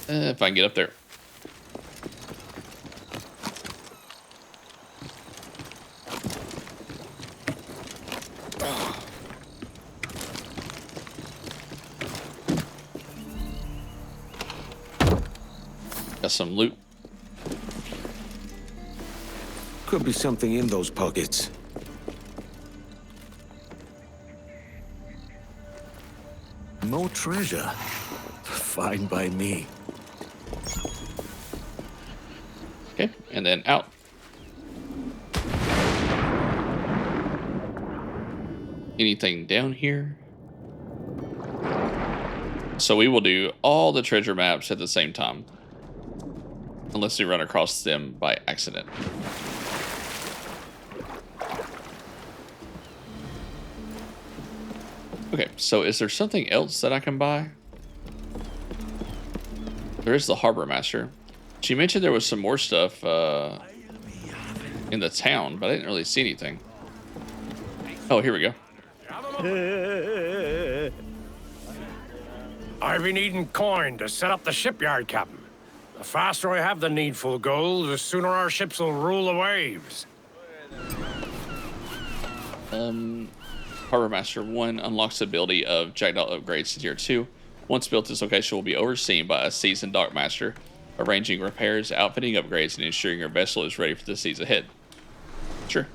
If I can get up there. Got some loot. Could be something in those pockets. No treasure. Fine by me. Okay, and then out. Anything down here? So we will do all the treasure maps at the same time. Unless we run across them by accident. Okay, so is there something else that I can buy? There is the harbor master. She mentioned there was some more stuff in the town, but I didn't really see anything. Oh, here we go. I've been needing coin to set up the shipyard, Captain. The faster I have the needful gold, the sooner our ships will rule the waves. Harbor Master 1 unlocks the ability of Jackdaw upgrades to Tier 2. Once built, this location will be overseen by a seasoned dockmaster, arranging repairs, outfitting upgrades, and ensuring your vessel is ready for the seas ahead. Sure.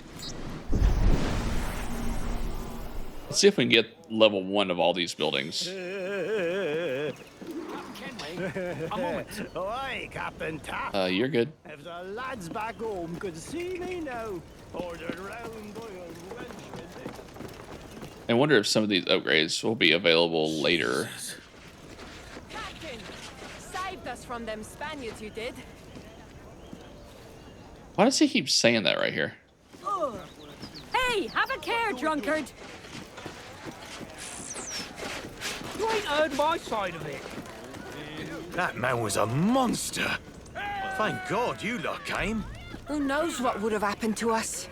Let's see if we can get level 1 of all these buildings. Oi, Captain Taff. You're good. If the lads back home could see me now, ordered round by a Welshman. I wonder if some of these upgrades will be available later. Captain, saved us from them Spaniards, you did. Why does he keep saying that right here? Hey, have a care, drunkard. You ain't heard my side of it. That man was a monster. Thank God you lot came. Who knows what would have happened to us?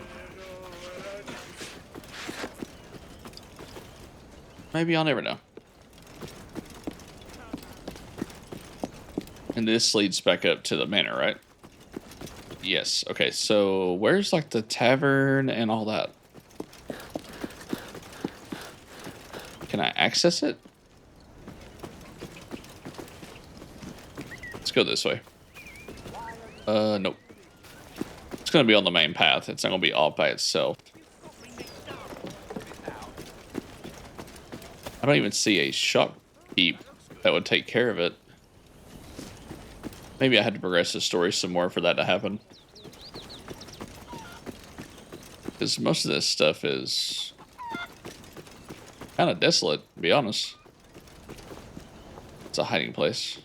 Maybe I'll never know. And this leads back up to the manor, right? Yes. Okay, so where's like the tavern and all that? Can I access it? Let's go this way. Nope. It's gonna be on the main path. It's not gonna be off by itself. I don't even see a shopkeep that would take care of it. Maybe I had to progress the story some more for that to happen. Because most of this stuff is kind of desolate, to be honest. It's a hiding place.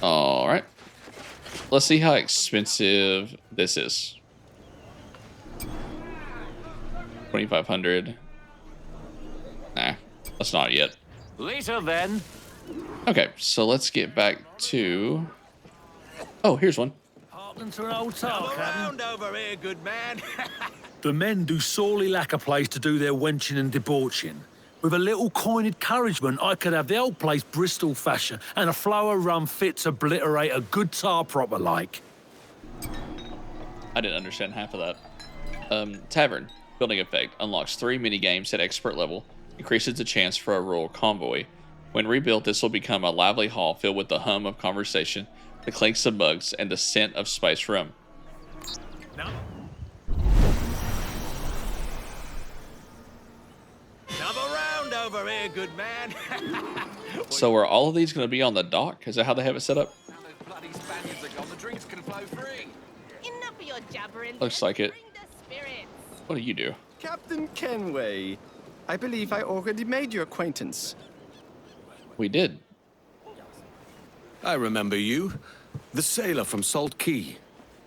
Alright. Let's see how expensive this is. 2,500. Nah, that's not yet. Later then. Okay, so let's get back to... Oh, here's one. To an old talk, Around over here, good man. The men do sorely lack a place to do their wenching and debauching. With a little coin encouragement, I could have the old place Bristol fashion and a flow of rum fit to obliterate a good tar proper like. I didn't understand half of that. Tavern. Building effect. Unlocks 3 minigames at expert level. Increases the chance for a royal convoy. When rebuilt, this will become a lively hall filled with the hum of conversation, the clinks of mugs, and the scent of spiced rum. Another round over here, good man. So are all of these going to be on the dock? Is that how they have it set up? Bloody Spaniards are gone. The drinks can flow free. Enough of your jabbering. Looks like it. Bring the spirits. What do you do? Captain Kenway. I believe I already made your acquaintance. We did. I remember you. The sailor from Salt Key.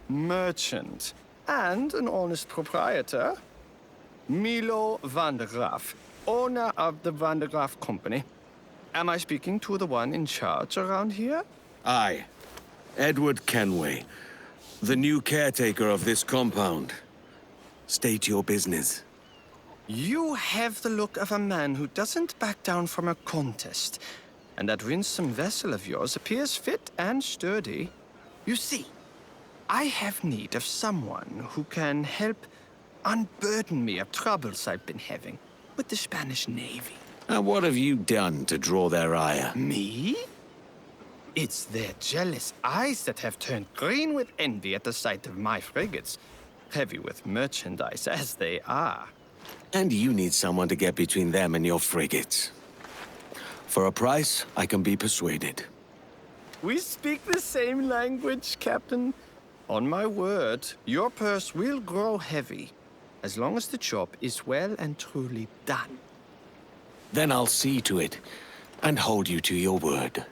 Merchant. And an honest proprietor. Milo van der Graaf, owner of the Van der Graaf Company. Am I speaking to the one in charge around here? Aye. Edward Kenway. The new caretaker of this compound. State your business. You have the look of a man who doesn't back down from a contest. And that winsome vessel of yours appears fit and sturdy. You see, I have need of someone who can help unburden me of troubles I've been having with the Spanish Navy. And what have you done to draw their ire? Me? It's their jealous eyes that have turned green with envy at the sight of my frigates, heavy with merchandise as they are. And you need someone to get between them and your frigates. For a price, I can be persuaded. We speak the same language, Captain. On my word, your purse will grow heavy, as long as the job is well and truly done. Then I'll see to it, and hold you to your word.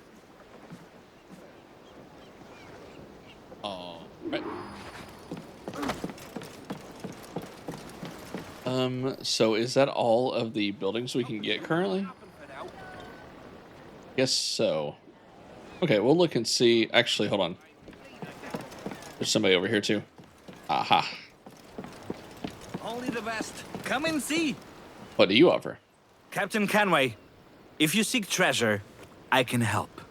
All right. So is that all of the buildings we can get currently? Guess so. Okay, we'll look and see. Actually, hold on. There's somebody over here too. Aha. Only the best. Come and see. What do you offer? Captain Kenway, if you seek treasure, I can help.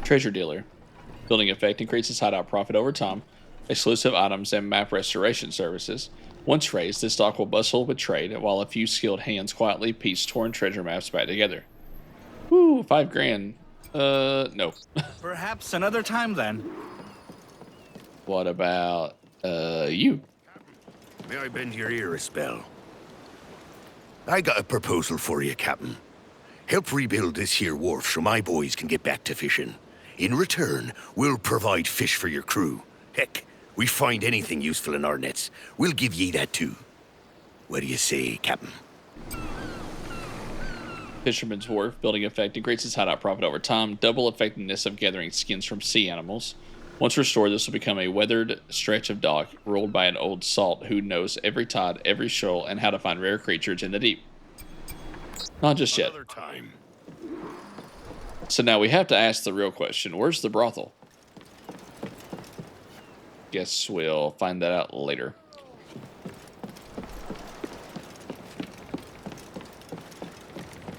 Treasure dealer. Building effect increases hideout profit over time. Exclusive items and map restoration services. Once raised, this dock will bustle with trade, while a few skilled hands quietly piece torn treasure maps back together. Woo, $5 grand. No. Perhaps another time then. What about, you? May I bend your ear a spell? I got a proposal for you, Captain. Help rebuild this here wharf so my boys can get back to fishing. In return, we'll provide fish for your crew. Heck, we find anything useful in our nets, we'll give ye that too. What do you say, Captain? Fisherman's Wharf. Building effect increases hideout profit over time. Double effectiveness of gathering skins from sea animals. Once restored, this will become a weathered stretch of dock ruled by an old salt who knows every tide, every shoal, and how to find rare creatures in the deep. Not just yet. Time. So now we have to ask the real question. Where's the brothel? Guess we'll find that out later.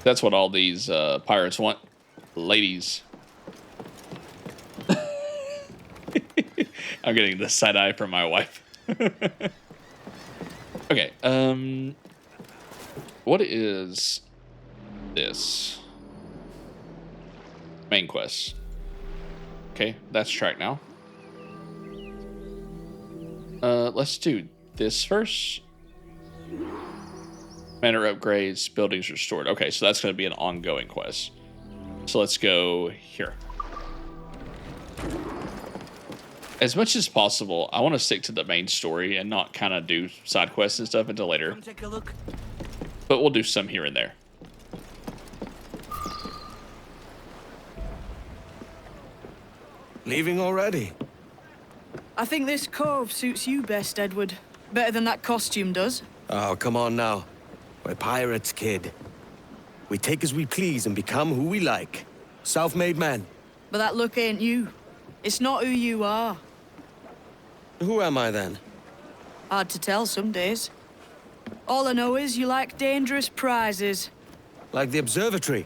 That's what all these pirates want. Ladies. I'm getting the side eye from my wife. Okay. What is this? Main quest. Okay, that's track now. Let's do this first. Manor upgrades, buildings restored. Okay, so that's going to be an ongoing quest. So let's go here. As much as possible, I want to stick to the main story and not kind of do side quests and stuff until later. Come take a look. But we'll do some here and there. Leaving already? I think this cove suits you best, Edward. Better than that costume does. Oh, come on now. We're pirates, kid. We take as we please and become who we like. Self-made men. But that look ain't you. It's not who you are. Who am I then? Hard to tell some days. All I know is you like dangerous prizes. Like the observatory.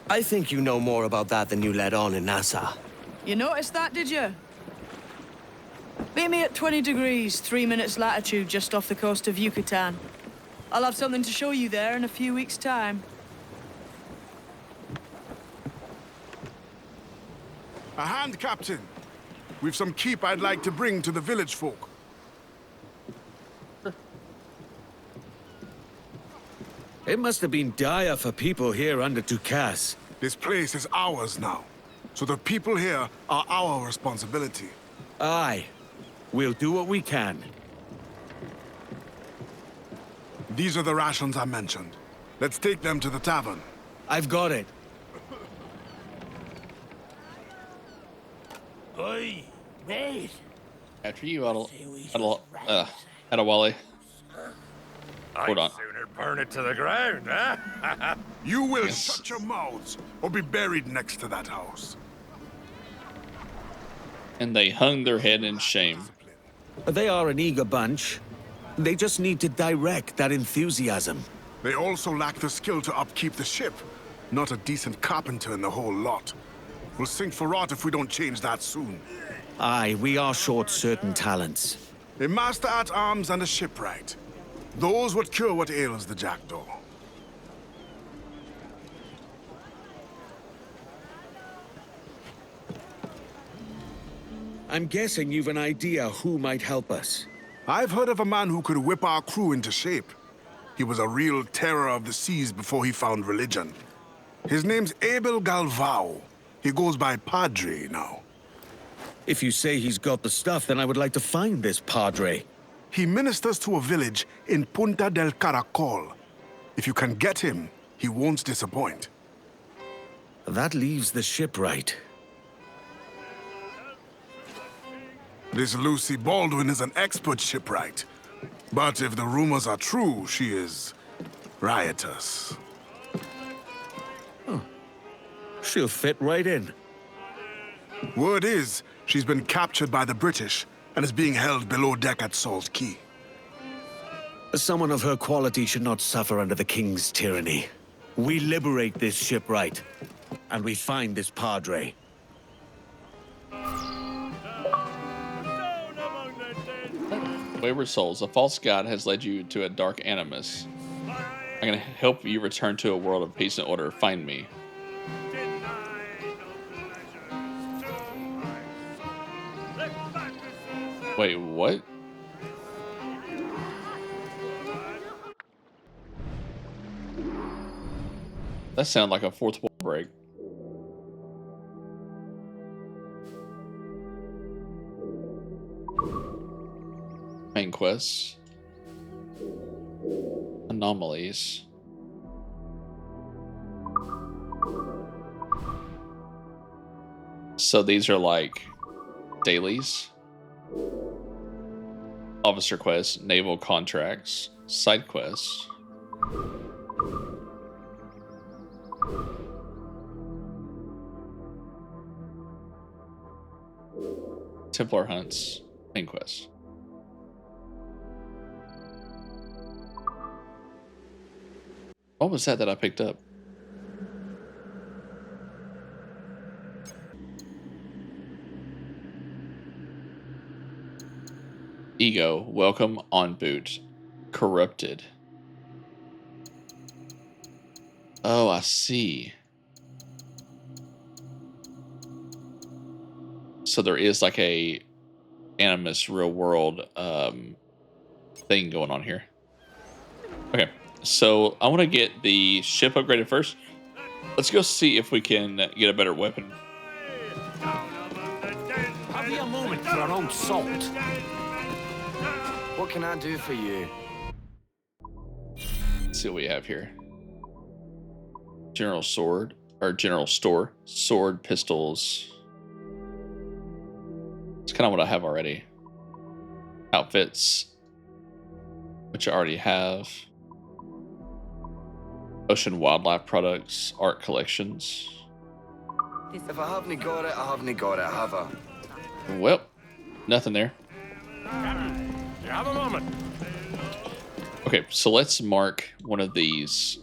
I think you know more about that than you let on in Nassau. You noticed that, did you? Meet me at 20 degrees, 3 minutes latitude just off the coast of Yucatan. I'll have something to show you there in a few weeks' time. A hand, Captain. We've some keep I'd like to bring to the village folk. It must have been dire for people here under Dukas. This place is ours now, so the people here are our responsibility. Aye. We'll do what we can. These are the rations I mentioned. Let's take them to the tavern. I've got it. Oi, mate. After you, Adewale. Hold on. Sooner burn it to the ground, huh? You will shut your mouths, or be buried next to that house. And they hung their head in shame. They are an eager bunch. They just need to direct that enthusiasm. They also lack the skill to upkeep the ship. Not a decent carpenter in the whole lot. We'll sink for rot if we don't change that soon. Aye, we are short certain talents. A master at arms and a shipwright. Those would cure what ails the jackdaw. I'm guessing you've an idea who might help us. I've heard of a man who could whip our crew into shape. He was a real terror of the seas before he found religion. His name's Abel Galvao. He goes by Padre now. If you say he's got the stuff, then I would like to find this Padre. He ministers to a village in Punta del Caracol. If you can get him, he won't disappoint. That leaves the shipwright. This Lucy Baldwin is an expert shipwright. But if the rumors are true, she is riotous. Huh. She'll fit right in. Word is, she's been captured by the British and is being held below deck at Salt Key. Someone of her quality should not suffer under the King's tyranny. We liberate this shipwright, and we find this Padre. Wayward souls, a false god has led you to a dark animus. I'm going to help you return to a world of peace and order. Find me. Wait, what? That sounded like a fourth wall break. Main quests. Anomalies. So these are like dailies. Officer quests, naval contracts, side quests. Templar hunts, main quests. What was that I picked up? Ego, welcome on boot. Corrupted. Oh, I see. So there is like a Animus real world thing going on here. Okay, so I want to get the ship upgraded first. Let's go see if we can get a better weapon. Have you a moment for an old salt? What can I do for you? Let's see what we have here. General sword, or general store. Sword, pistols. It's kind of what I have already. Outfits, which I already have. Ocean wildlife products, art collections. If I haven't got it, I haven't got it, have I? Well, nothing there. You have a moment. Okay, so let's mark one of these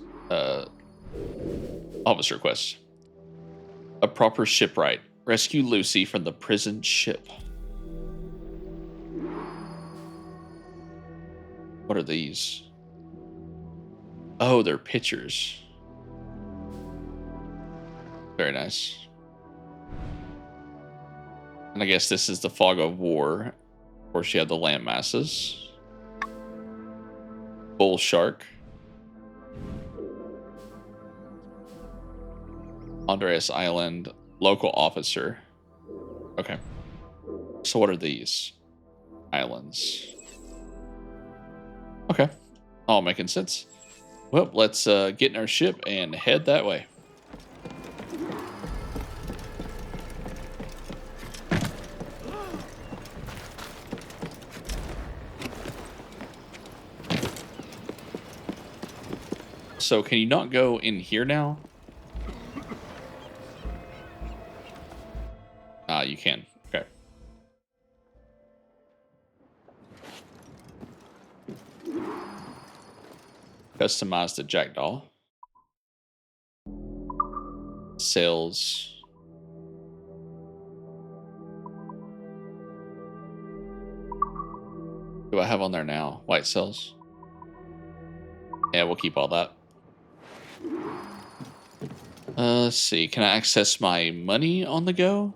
officer quests. A proper shipwright. Rescue Lucy from the prison ship. What are these? Oh, they're pictures. Very nice. And I guess this is the fog of war. Of course, you have the land masses. Bull shark. Andreas Island. Local officer. Okay. So what are these? Islands. Okay. All making sense. Well, let's get in our ship and head that way. So can you not go in here now? Ah, you can. Okay. Customize the jackdaw. Sails. What do I have on there now? White sails. Yeah, we'll keep all that. Let's see. Can I access my money on the go?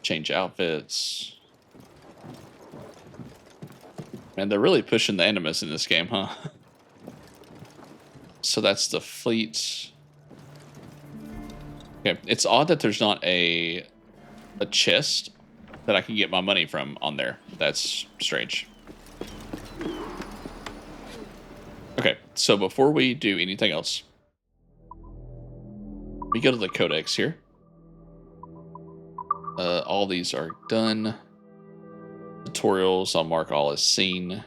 Change outfits. Man, they're really pushing the animus in this game, huh? So that's the fleet. Okay, it's odd that there's not a chest that I can get my money from on there. That's strange. Okay, so before we do anything else, we go to the codex here. All these are done. Tutorials, I'll mark all as seen.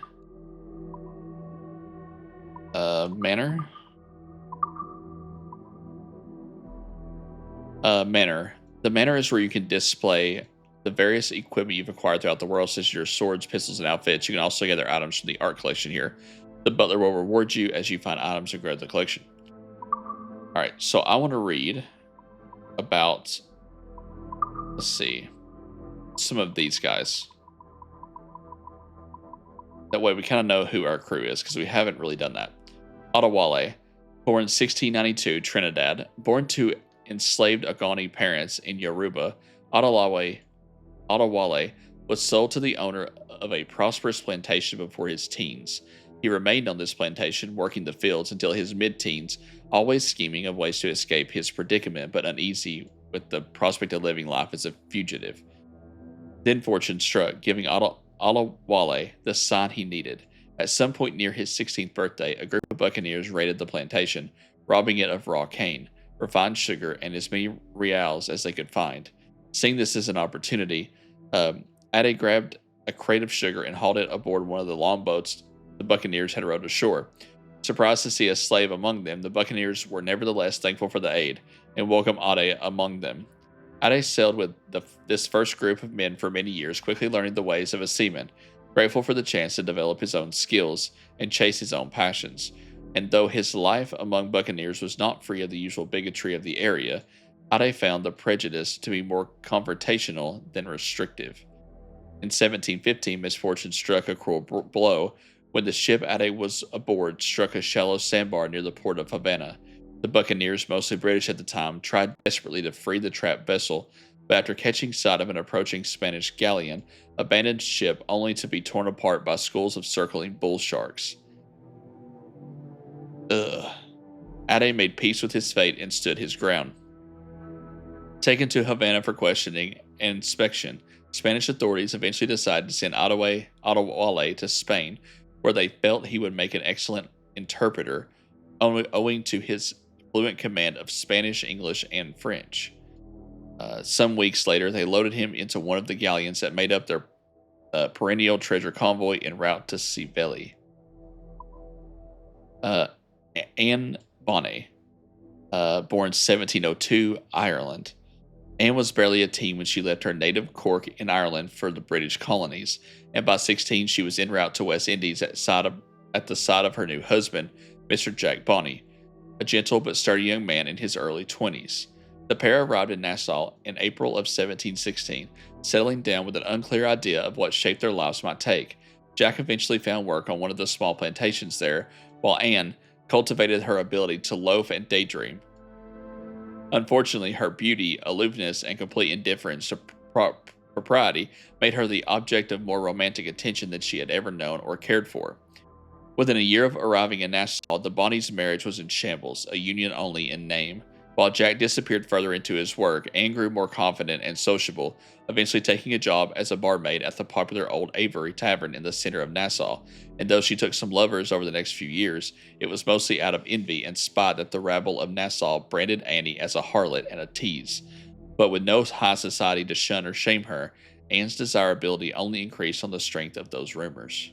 Manor. Manor. The manor is where you can display the various equipment you've acquired throughout the world, such as your swords, pistols, and outfits. You can also gather items from the art collection here. The butler will reward you as you find items and grow the collection. Alright, so I want to read about, let's see, some of these guys. That way we kind of know who our crew is, because we haven't really done that. Adewale, born 1692, Trinidad. Born to enslaved Agani parents in Yoruba, Adewale was sold to the owner of a prosperous plantation before his teens. He remained on this plantation, working the fields until his mid-teens, always scheming of ways to escape his predicament, but uneasy with the prospect of living life as a fugitive. Then fortune struck, giving Adewale the sign he needed. At some point near his 16th birthday, a group of buccaneers raided the plantation, robbing it of raw cane, refined sugar, and as many reals as they could find. Seeing this as an opportunity, Ade grabbed a crate of sugar and hauled it aboard one of the longboats the buccaneers had rowed ashore. Surprised to see a slave among them, the buccaneers were nevertheless thankful for the aid and welcomed Ade among them. Ade sailed with this first group of men for many years, quickly learning the ways of a seaman, grateful for the chance to develop his own skills and chase his own passions. And though his life among buccaneers was not free of the usual bigotry of the area, Ade found the prejudice to be more confrontational than restrictive. In 1715, misfortune struck a cruel blow when the ship Ade was aboard struck a shallow sandbar near the port of Havana. The buccaneers, mostly British at the time, tried desperately to free the trapped vessel, but after catching sight of an approaching Spanish galleon, abandoned ship only to be torn apart by schools of circling bull sharks. Ade made peace with his fate and stood his ground. Taken to Havana for questioning and inspection, Spanish authorities eventually decided to send Adewale to Spain, where they felt he would make an excellent interpreter, owing to his fluent command of Spanish, English, and French. Some weeks later, they loaded him into one of the galleons that made up their perennial treasure convoy en route to Seville. Anne Bonnet, born 1702, Ireland. Anne was barely a teen when she left her native Cork in Ireland for the British colonies, and by 16 she was en route to West Indies at the side of her new husband, Mr. Jack Bonnet, a gentle but sturdy young man in his early 20s. The pair arrived in Nassau in April of 1716, settling down with an unclear idea of what shape their lives might take. Jack eventually found work on one of the small plantations there, while Anne cultivated her ability to loaf and daydream. Unfortunately, her beauty, aloofness, and complete indifference to propriety made her the object of more romantic attention than she had ever known or cared for. Within a year of arriving in Nassau, the Bonnies' marriage was in shambles, a union only in name. While Jack disappeared further into his work, Anne grew more confident and sociable, eventually taking a job as a barmaid at the popular Old Avery Tavern in the center of Nassau. And though she took some lovers over the next few years, it was mostly out of envy and spite that the rabble of Nassau branded Annie as a harlot and a tease. But with no high society to shun or shame her, Anne's desirability only increased on the strength of those rumors.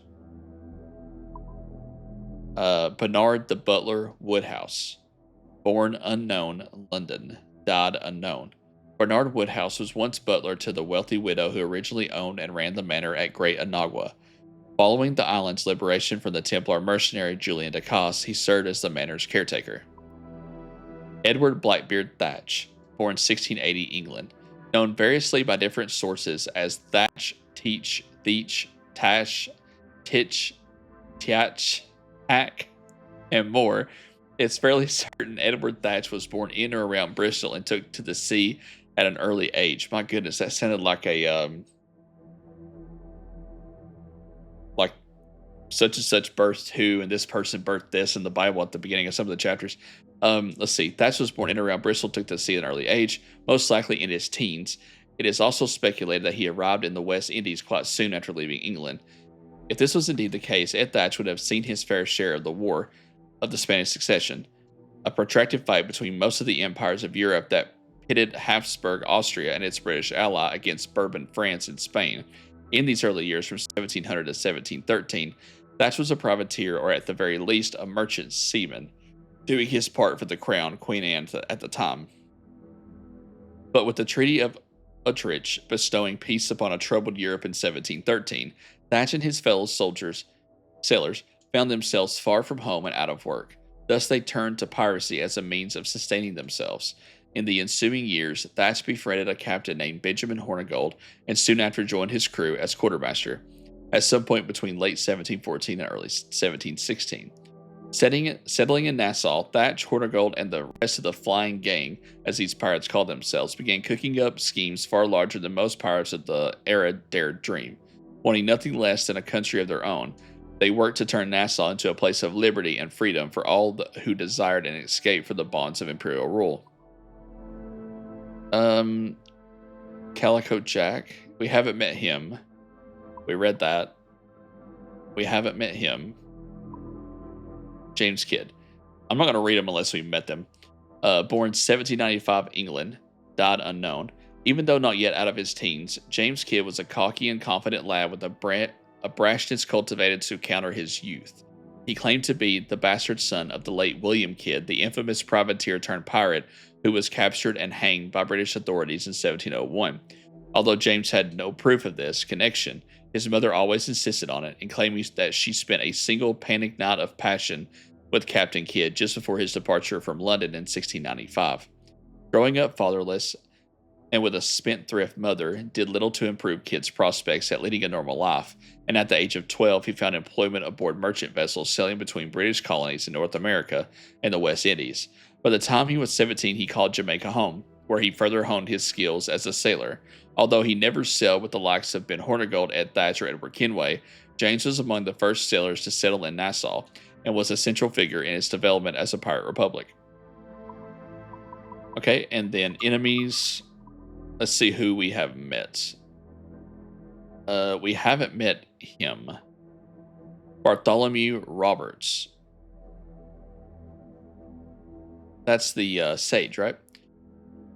Bernard the Butler Woodhouse, born unknown, London, died unknown. Bernard Woodhouse was once butler to the wealthy widow who originally owned and ran the manor at Great Anagua. Following the island's liberation from the Templar mercenary Julian de Caus, he served as the manor's caretaker. Edward Blackbeard Thatch, born 1680, England, known variously by different sources as Thatch, Teach, Theach, Tash, Titch, Tiach, Hack, and more. It's fairly certain Edward Thatch was born in or around Bristol and took to the sea at an early age. My goodness, that sounded like a like such and such birthed who, and this person birthed this in the Bible at the beginning of some of the chapters. Let's see. Thatch was born in or around Bristol, took to the sea at an early age, most likely in his teens. It is also speculated that he arrived in the West Indies quite soon after leaving England. If this was indeed the case, Ed Thatch would have seen his fair share of the War of the Spanish Succession, a protracted fight between most of the empires of Europe that pitted Habsburg Austria and its British ally against Bourbon France and Spain. In these early years, from 1700 to 1713, Thatch was a privateer, or at the very least, a merchant seaman, doing his part for the crown, Queen Anne at the time. But with the Treaty of Utrecht bestowing peace upon a troubled Europe in 1713, Thatch and his fellow sailors found themselves far from home and out of work. Thus they turned to piracy as a means of sustaining themselves. In the ensuing years, Thatch befriended a captain named Benjamin Hornigold and soon after joined his crew as quartermaster, at some point between late 1714 and early 1716. Settling in Nassau, Thatch, Hornigold, and the rest of the Flying Gang, as these pirates called themselves, began cooking up schemes far larger than most pirates of the era dared dream. Wanting nothing less than a country of their own, they worked to turn Nassau into a place of liberty and freedom for all who desired an escape from the bonds of imperial rule. Calico Jack. We haven't met him. We read that. We haven't met him. James Kidd. I'm not going to read them unless we met them. Born 1795, England. Died unknown. Even though not yet out of his teens, James Kidd was a cocky and confident lad with a brashness cultivated to counter his youth. He claimed to be the bastard son of the late William Kidd, the infamous privateer turned pirate who was captured and hanged by British authorities in 1701. Although James had no proof of this connection, his mother always insisted on it and claiming that she spent a single panic night of passion with Captain Kidd just before his departure from London in 1695. Growing up fatherless and with a spendthrift mother did little to improve Kidd's prospects at leading a normal life, and at the age of 12 he found employment aboard merchant vessels sailing between British colonies in North America and the West Indies. By the time he was 17 he called Jamaica home, where he further honed his skills as a sailor. Although he never sailed with the likes of Ben Hornigold, Ed Thatch, or Edward Kenway, James was among the first sailors to settle in Nassau and was a central figure in its development as a pirate republic. Okay, and then enemies. Let's see who we have met. We haven't met him. Bartholomew Roberts. That's the sage, right?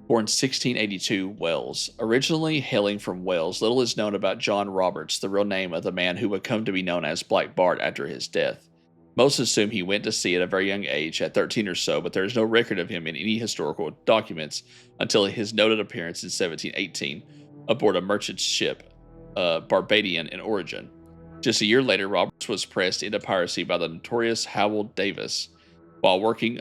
Born 1682, Wales. Originally hailing from Wales, little is known about John Roberts, the real name of the man who would come to be known as Black Bart after his death. Most assume he went to sea at a very young age, at 13 or so, but there is no record of him in any historical documents until his noted appearance in 1718 aboard a merchant ship, Barbadian in origin. Just a year later, Roberts was pressed into piracy by the notorious Howell Davis while working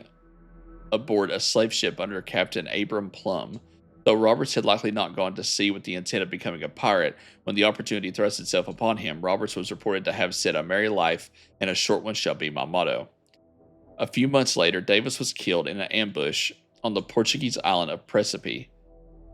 aboard a slave ship under Captain Abram Plum. Though Roberts had likely not gone to sea with the intent of becoming a pirate, when the opportunity thrust itself upon him, Roberts was reported to have said, "A merry life and a short one shall be my motto." A few months later, Davis was killed in an ambush on the Portuguese island of Precipe,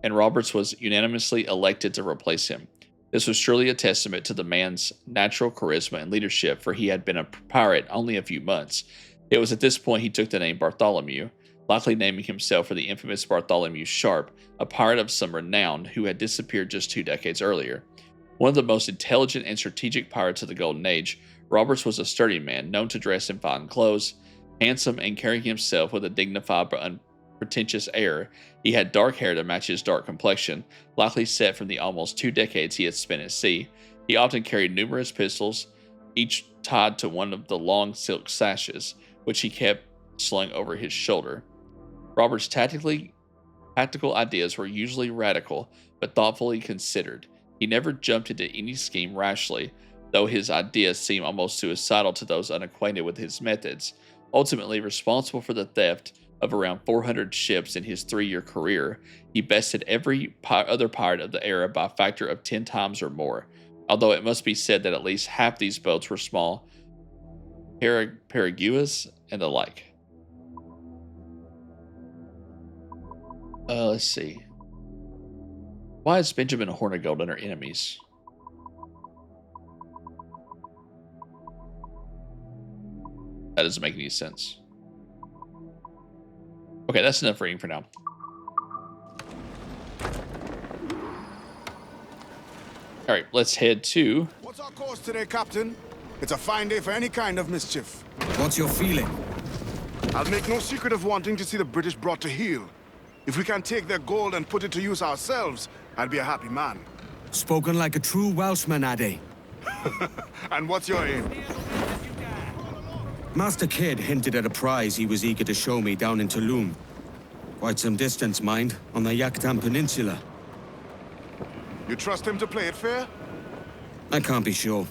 and Roberts was unanimously elected to replace him. This was surely a testament to the man's natural charisma and leadership, for he had been a pirate only a few months. It was at this point he took the name Bartholomew, likely naming himself for the infamous Bartholomew Sharp, a pirate of some renown who had disappeared just 2 decades earlier. One of the most intelligent and strategic pirates of the Golden Age, Roberts was a sturdy man, known to dress in fine clothes, handsome, and carrying himself with a dignified but unpretentious air. He had dark hair to match his dark complexion, likely set from the almost 2 decades he had spent at sea. He often carried numerous pistols, each tied to one of the long silk sashes, which he kept slung over his shoulder. Robert's tactical ideas were usually radical, but thoughtfully considered. He never jumped into any scheme rashly, though his ideas seem almost suicidal to those unacquainted with his methods. Ultimately responsible for the theft of around 400 ships in his 3-year career, he bested every other pirate of the era by a factor of 10 times or more, although it must be said that at least half these boats were small Paraguas and the like. Let's see. Why is Benjamin Hornigold under enemies? That doesn't make any sense. Okay, that's enough reading for now. All right, let's head to... What's our course today, Captain? It's a fine day for any kind of mischief. What's your feeling? I'll make no secret of wanting to see the British brought to heel. If we can take their gold and put it to use ourselves, I'll be a happy man. Spoken like a true Welshman, Ade. And what's your aim? Master Kidd hinted at a prize he was eager to show me down in Tulum. Quite some distance, mind, on the Yucatan Peninsula. You trust him to play it fair? I can't be sure.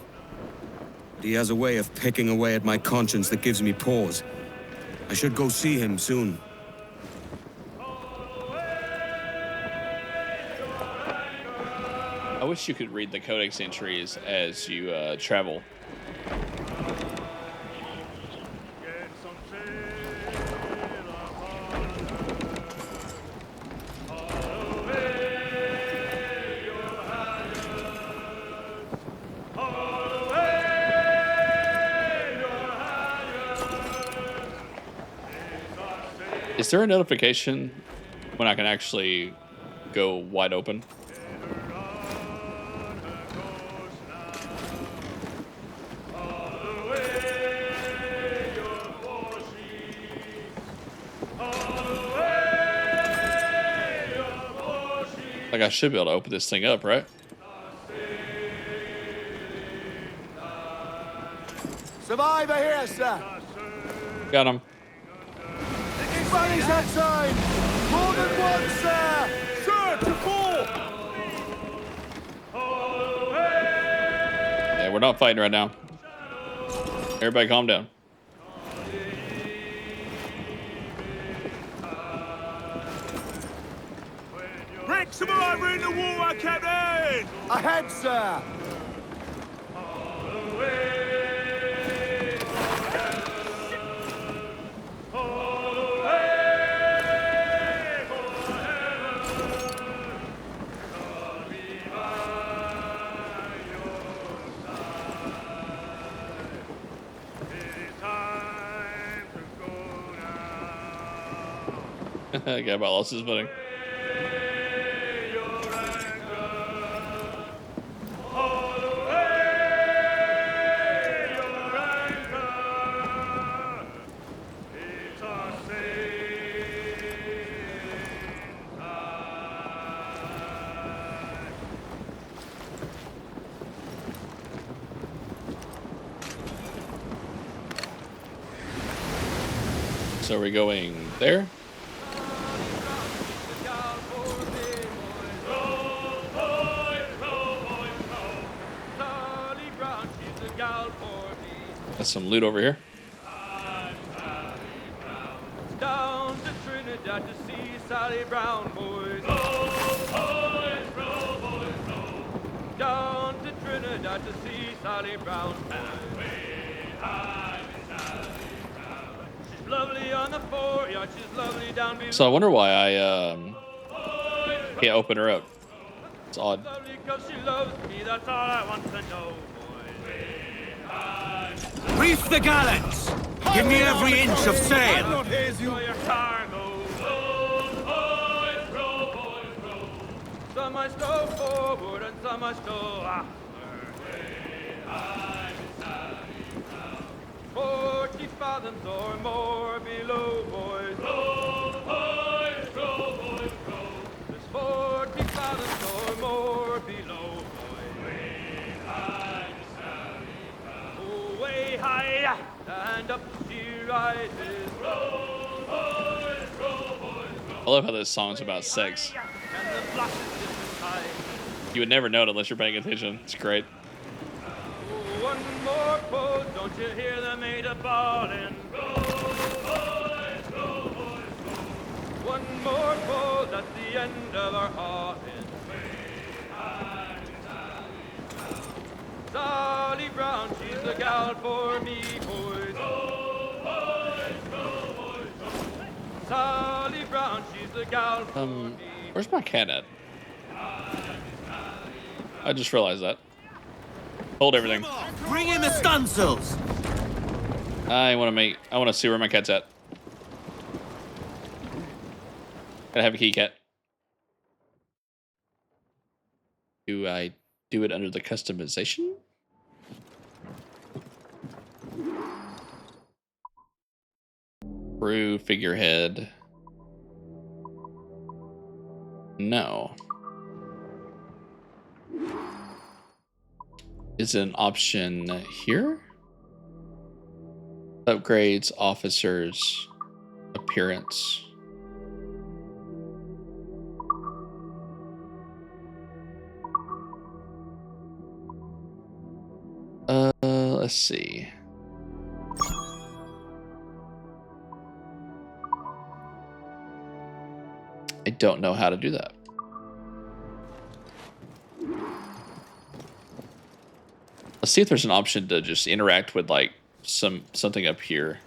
But he has a way of picking away at my conscience that gives me pause. I should go see him soon. I wish you could read the codex entries as you travel. Is there a notification when I can actually go wide open? Like, I should be able to open this thing up, right? Survivor here, sir. Got him. Bunnies outside! More than one, sir! Sir, to four! Yeah, we're not fighting right now. Everybody calm down. Rex, am I in the water, Captain? Ahead, sir! Guy about lost his footing. So are we going there? Got some loot over here. Down to Trinidad to see Sally Brown, boys. Boys, boys, down to Trinidad to see Sally Brown, boys. She's lovely on the foreyard, she's lovely down below. So I wonder why I can't open her up. It's odd. Lovely 'cause she loves me, that's all I want to know. Reef the gallants! Give me every inch of sail! Some I stow forward and some I stow after. 40 fathoms or more below, boys. Row, boys, row, boys, row. There's 40 fathoms or more below, boys. Way high, and up she rises. Row, boys, row, boys, row. I love how this song's about sex. And the flashes in the sky. You would never know it unless you're paying attention. It's great. One more pull, don't you hear the maid a bawling? Row, boys, row, boys, row. One more pull, that's the end of our hauling. Sally Brown, she's the gal for me, boys. Row, boys, row, boys, row. Sally Brown, she's the gal for me. Where's my cat at? I just realized that. Hold everything. Bring in the stunsails! I want to see where my cat's at. Gotta have a key cat. Do I do it under the customization? Crew figurehead. No. Is it an option here? Upgrades, officers, appearance. Let's see. I don't know how to do that. Let's see if there's an option to just interact with like something up here.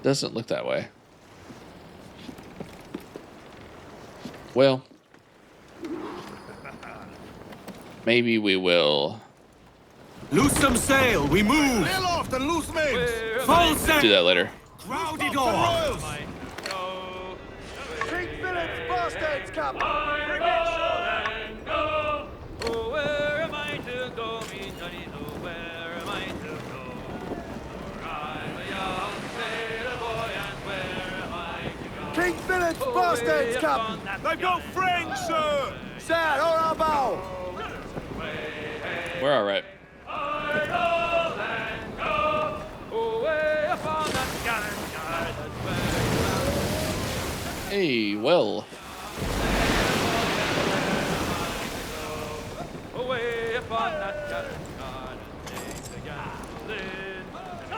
Doesn't look that way. Well, maybe we will Loose some sail, we move! Sail off and loose mates! Full sail! do that later. Crowd it all! King Philip's bastards, Captain! Oh, where am I to go, me Johnny? Oh, where am I to go? For I'm a young sailor boy, and where am I to go? King Philip's bastards, Captain! They've got friends, sir! Sir, on our bow! We're all right. Hey, well.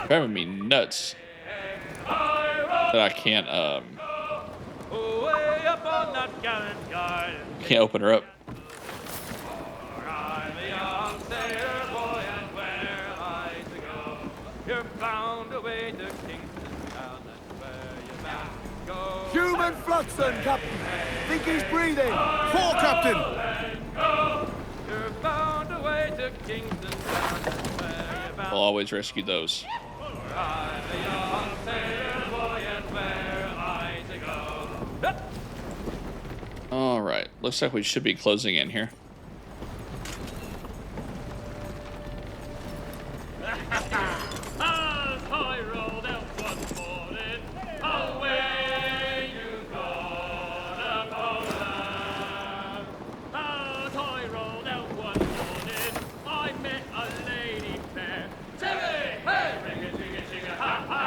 Driving me nuts that I can't open her up. You're bound away to Kingston Town, that's where you're bound to go. Human Fluxon, Captain! Think he's breathing! Fore, Captain! You're bound away to Kingston Town, that's where you're bound. I'll always rescue those. I'm a young sailor boy, and where am I to go? All right. Looks like we should be closing in here. As I rolled out one morning, away you gone, Poland. As I rolled out one morning, I met a lady fair. Timmy, hey, ring a jing a jing a ha ha.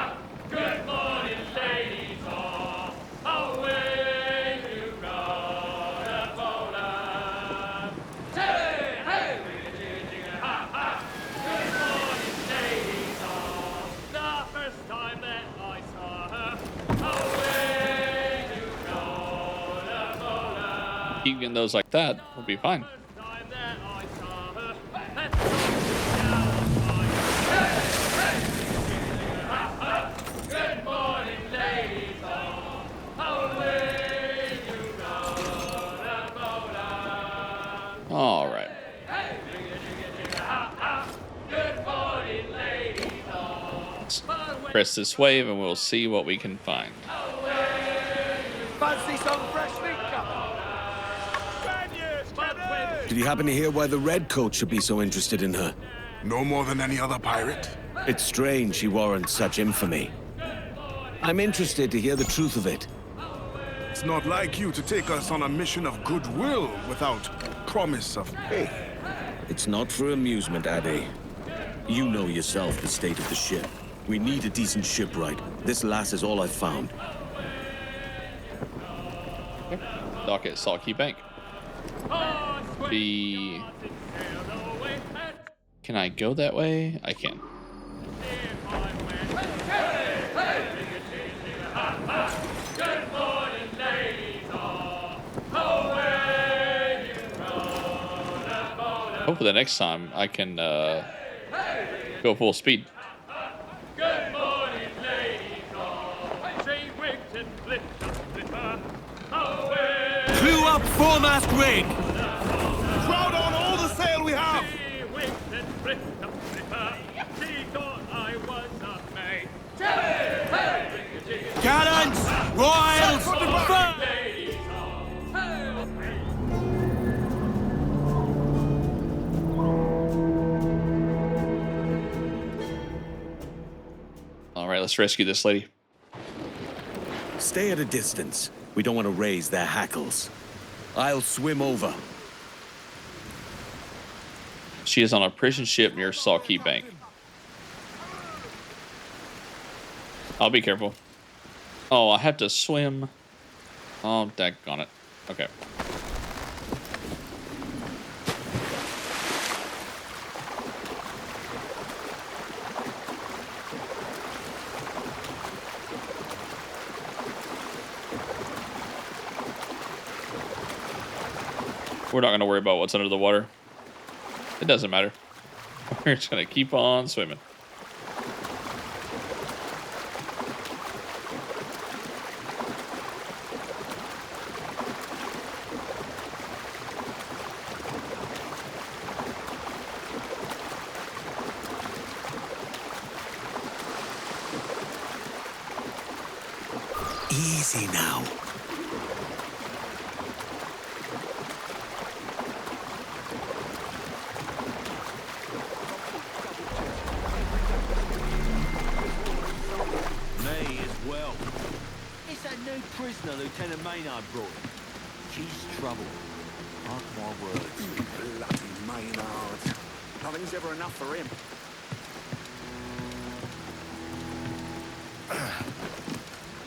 Good morning, ladies all. Away you gone, Poland. Timmy, hey, ring a jing a jing a ha ha. Good morning, ladies all. The first time that I saw her, away you gone, Poland. Keep getting those like that, we'll be fine. Time that I saw her, All right. Let's press this wave and we'll see what we can find. Fancy some fresh meat, Captain? Spaniards, Captain! Did you happen to hear why the Redcoat should be so interested in her? No more than any other pirate. It's strange she warrants such infamy. I'm interested to hear the truth of it. It's not like you to take us on a mission of goodwill without promise of pay. It's not for amusement, Ade. You know yourself the state of the ship. We need a decent shipwright. This lass is all I've found. Dock at Saltkey Bank. Can I go that way? I can. Hopefully the next time I can go full speed. Good morning, ladies. Say wigs and flitter. Crew up, foremast rig! Crowd on all the sail we have! Cannons! Royals! Fire! All right, let's rescue this lady. Stay at a distance. We don't want to raise their hackles. I'll swim over. She is on a prison ship near Saltkey Bank. I'll be careful. Oh, I have to swim. Oh, daggone it. Okay. We're not going to worry about what's under the water. It doesn't matter. We're just going to keep on swimming. Easy now. Prisoner Lieutenant Maynard brought him. She's trouble. Mark my words. Bloody Maynard. Nothing's ever enough for him.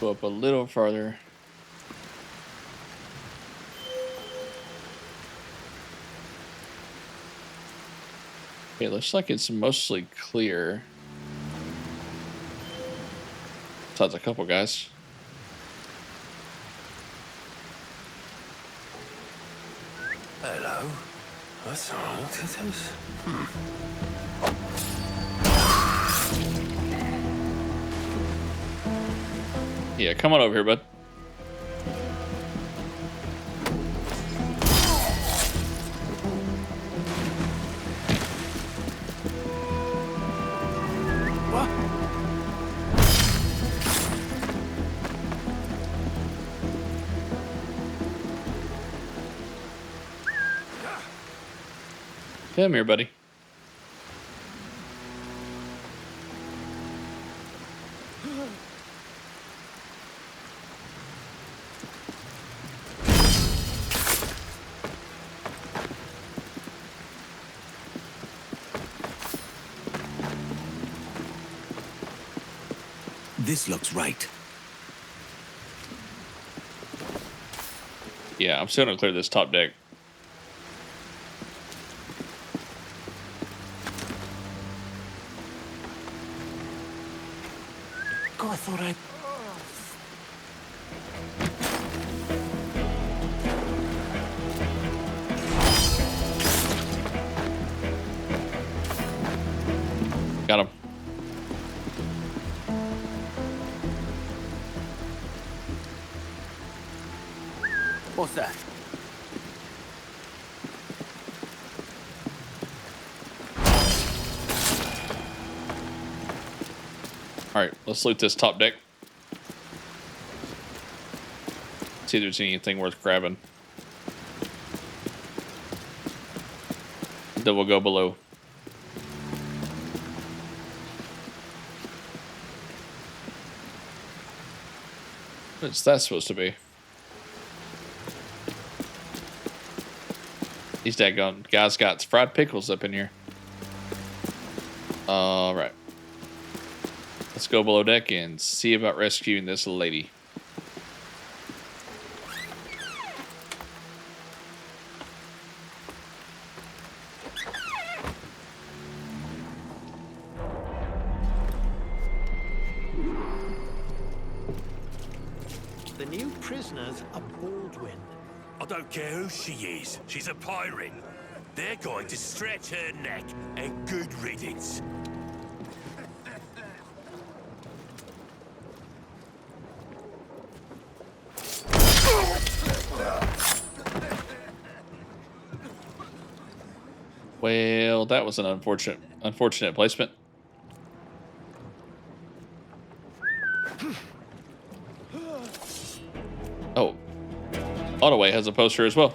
Go up a little farther. Okay, looks like it's mostly clear. Besides a couple guys. Hello. What's wrong with this? Yeah, come on over here, bud. Come here, buddy. This looks right. Yeah, I'm still gonna clear this top deck. God, I thought I... Got him. What's that? All right, let's loot this top deck. See if there's anything worth grabbing. Then we'll go below. What's that supposed to be? These daggone guys got fried pickles up in here. All right. Let's go below deck and see about rescuing this lady. The new prisoner's a Baldwin. I don't care who she is. She's a pirate. They're going to stretch her neck, and good riddance. Well, that was an unfortunate placement. Oh, Autoway has a poster as well.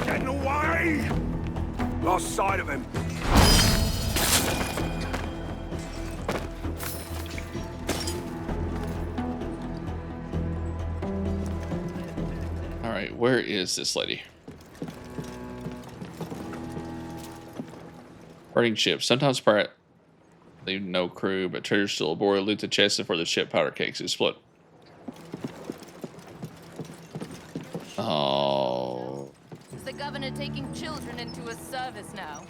Getting away! Lost sight of him. All right, where is this lady? Burning ship. Sometimes pirate leave no crew, but treasure still aboard. Loot the chest before the ship powder cakes explode. Oh. Is the governor taking children into his service now?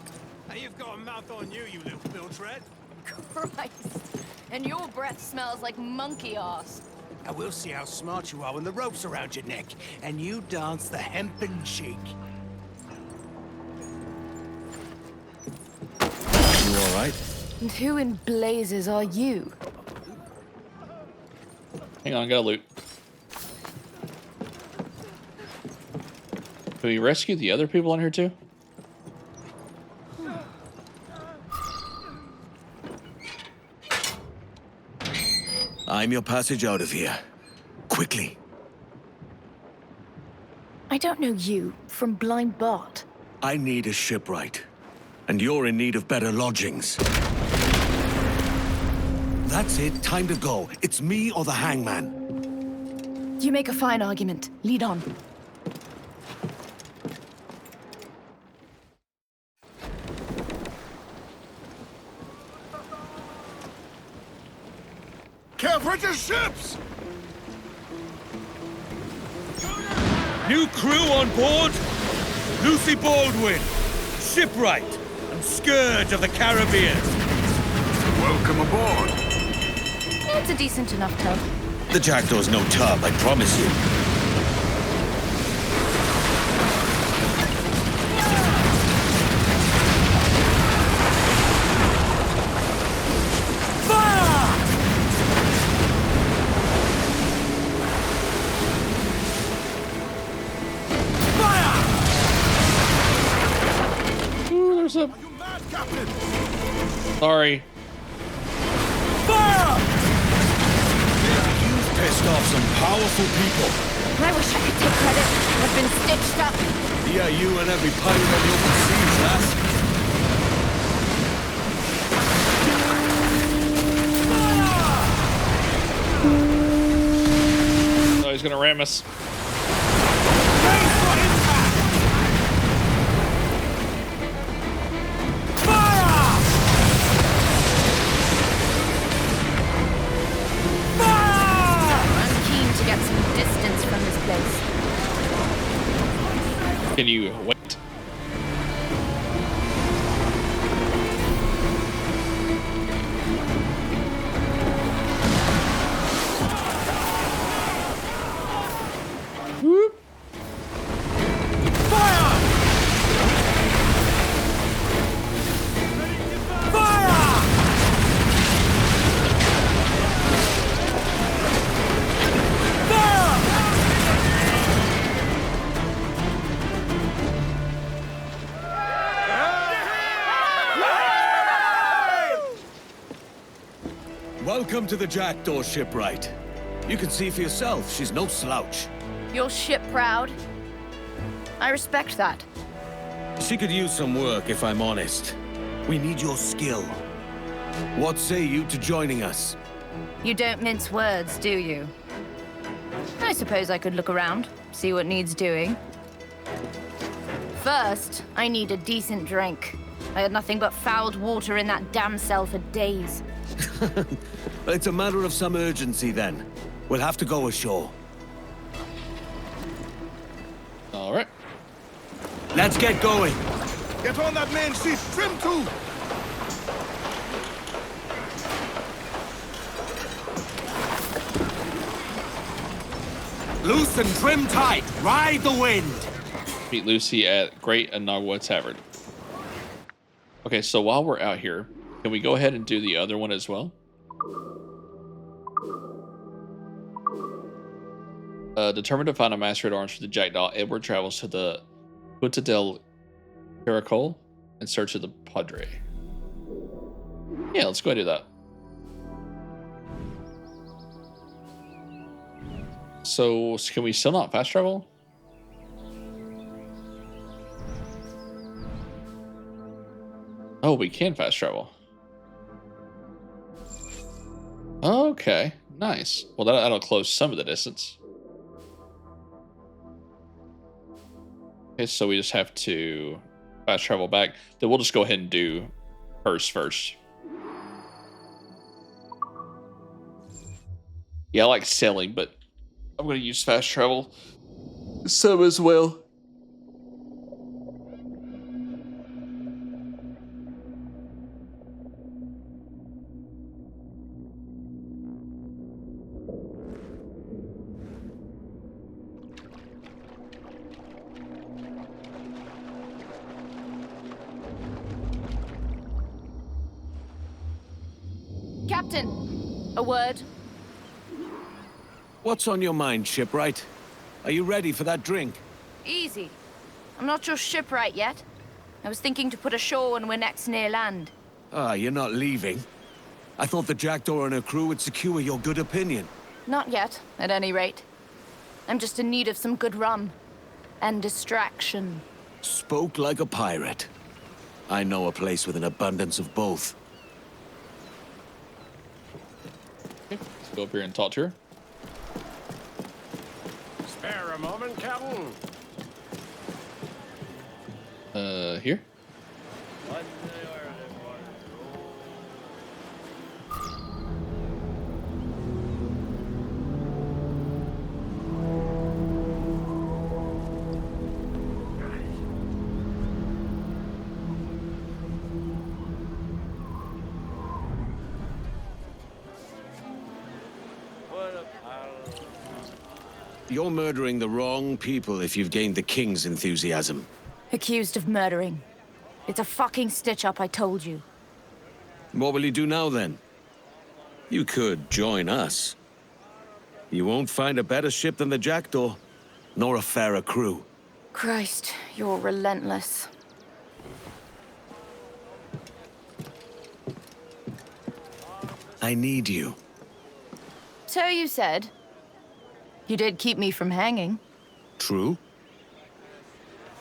Hey, you've got a mouth on you, you little bilge-rat. Christ. And your breath smells like monkey arse. I will see how smart you are when the rope's around your neck, and you dance the hempen cheek. You all right? And who in blazes are you? Hang on, I gotta loot. Can we rescue the other people in here too? I'm your passage out of here. Quickly. I don't know you from Blind Bart. I need a shipwright. And you're in need of better lodgings. That's it. Time to go. It's me or the hangman. You make a fine argument. Lead on. Careful your ships! New crew on board. Lucy Baldwin, shipwright and scourge of the Caribbean. Welcome aboard. It's a decent enough tub. The Jackdaw's no tub, I promise you. Ooh, there's a... Sorry. You've pissed off some powerful people. I wish I could take credit. I've been stitched up. Yeah, you and every pirate on the open seas, lass. Oh, he's gonna ram us. I'm keen to get some distance from this place. Can you wait? Whoop. Welcome to the Jackdaw shipwright. You can see for yourself, she's no slouch. You're ship proud. I respect that. She could use some work, if I'm honest. We need your skill. What say you to joining us? You don't mince words, do you? I suppose I could look around, see what needs doing. First, I need a decent drink. I had nothing but fouled water in that damn cell for days. It's a matter of some urgency, then. We'll have to go ashore. All right. Let's get going. Get on that main sheet, trim to! Loose and trim tight. Ride the wind. Meet Lucy at Great Anagua Tavern. Okay, so while we're out here, can we go ahead and do the other one as well? Determined to find a master at arms for the Jackdaw, Edward travels to the Punta del Caracol in search of the Padre. Yeah, let's go ahead and do that. So, can we still not fast travel? Oh, we can fast travel. Okay, nice. Well, that'll close some of the distance. Okay, so we just have to fast travel back. Then we'll just go ahead and do hers first. Yeah, I like sailing, but I'm going to use fast travel some as well. Captain, a word. What's on your mind, shipwright? Are you ready for that drink? Easy. I'm not your shipwright yet. I was thinking to put ashore when we're next near land. Ah, you're not leaving. I thought the Jackdaw and her crew would secure your good opinion. Not yet, at any rate. I'm just in need of some good rum. And distraction. Spoke like a pirate. I know a place with an abundance of both. Okay, let's go up here and talk to her. Spare a moment, Captain. Here? You're murdering the wrong people if you've gained the King's enthusiasm. Accused of murdering. It's a fucking stitch-up, I told you. What will you do now, then? You could join us. You won't find a better ship than the Jackdaw, nor a fairer crew. Christ, you're relentless. I need you. So you said. You did keep me from hanging. True.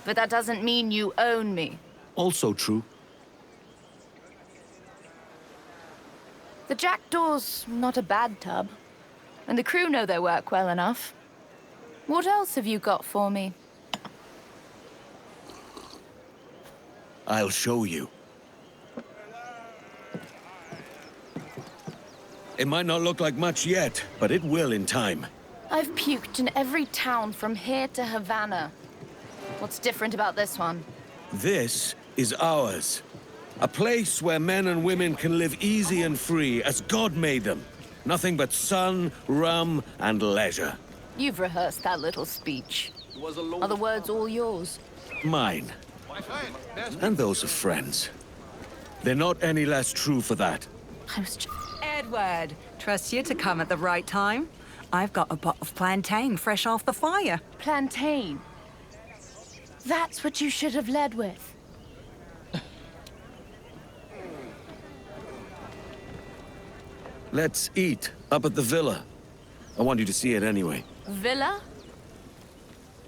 But that doesn't mean you own me. Also true. The Jackdaw's not a bad tub. And the crew know their work well enough. What else have you got for me? I'll show you. It might not look like much yet, but it will in time. I've puked in every town from here to Havana. What's different about this one? This is ours. A place where men and women can live easy and free as God made them. Nothing but sun, rum, and leisure. You've rehearsed that little speech. Are the words all yours? Mine. And those of friends. They're not any less true for that. I was just... Edward, trust you to come at the right time. I've got a pot of plantain fresh off the fire. Plantain? That's what you should have led with. Let's eat up at the villa. I want you to see it anyway. Villa?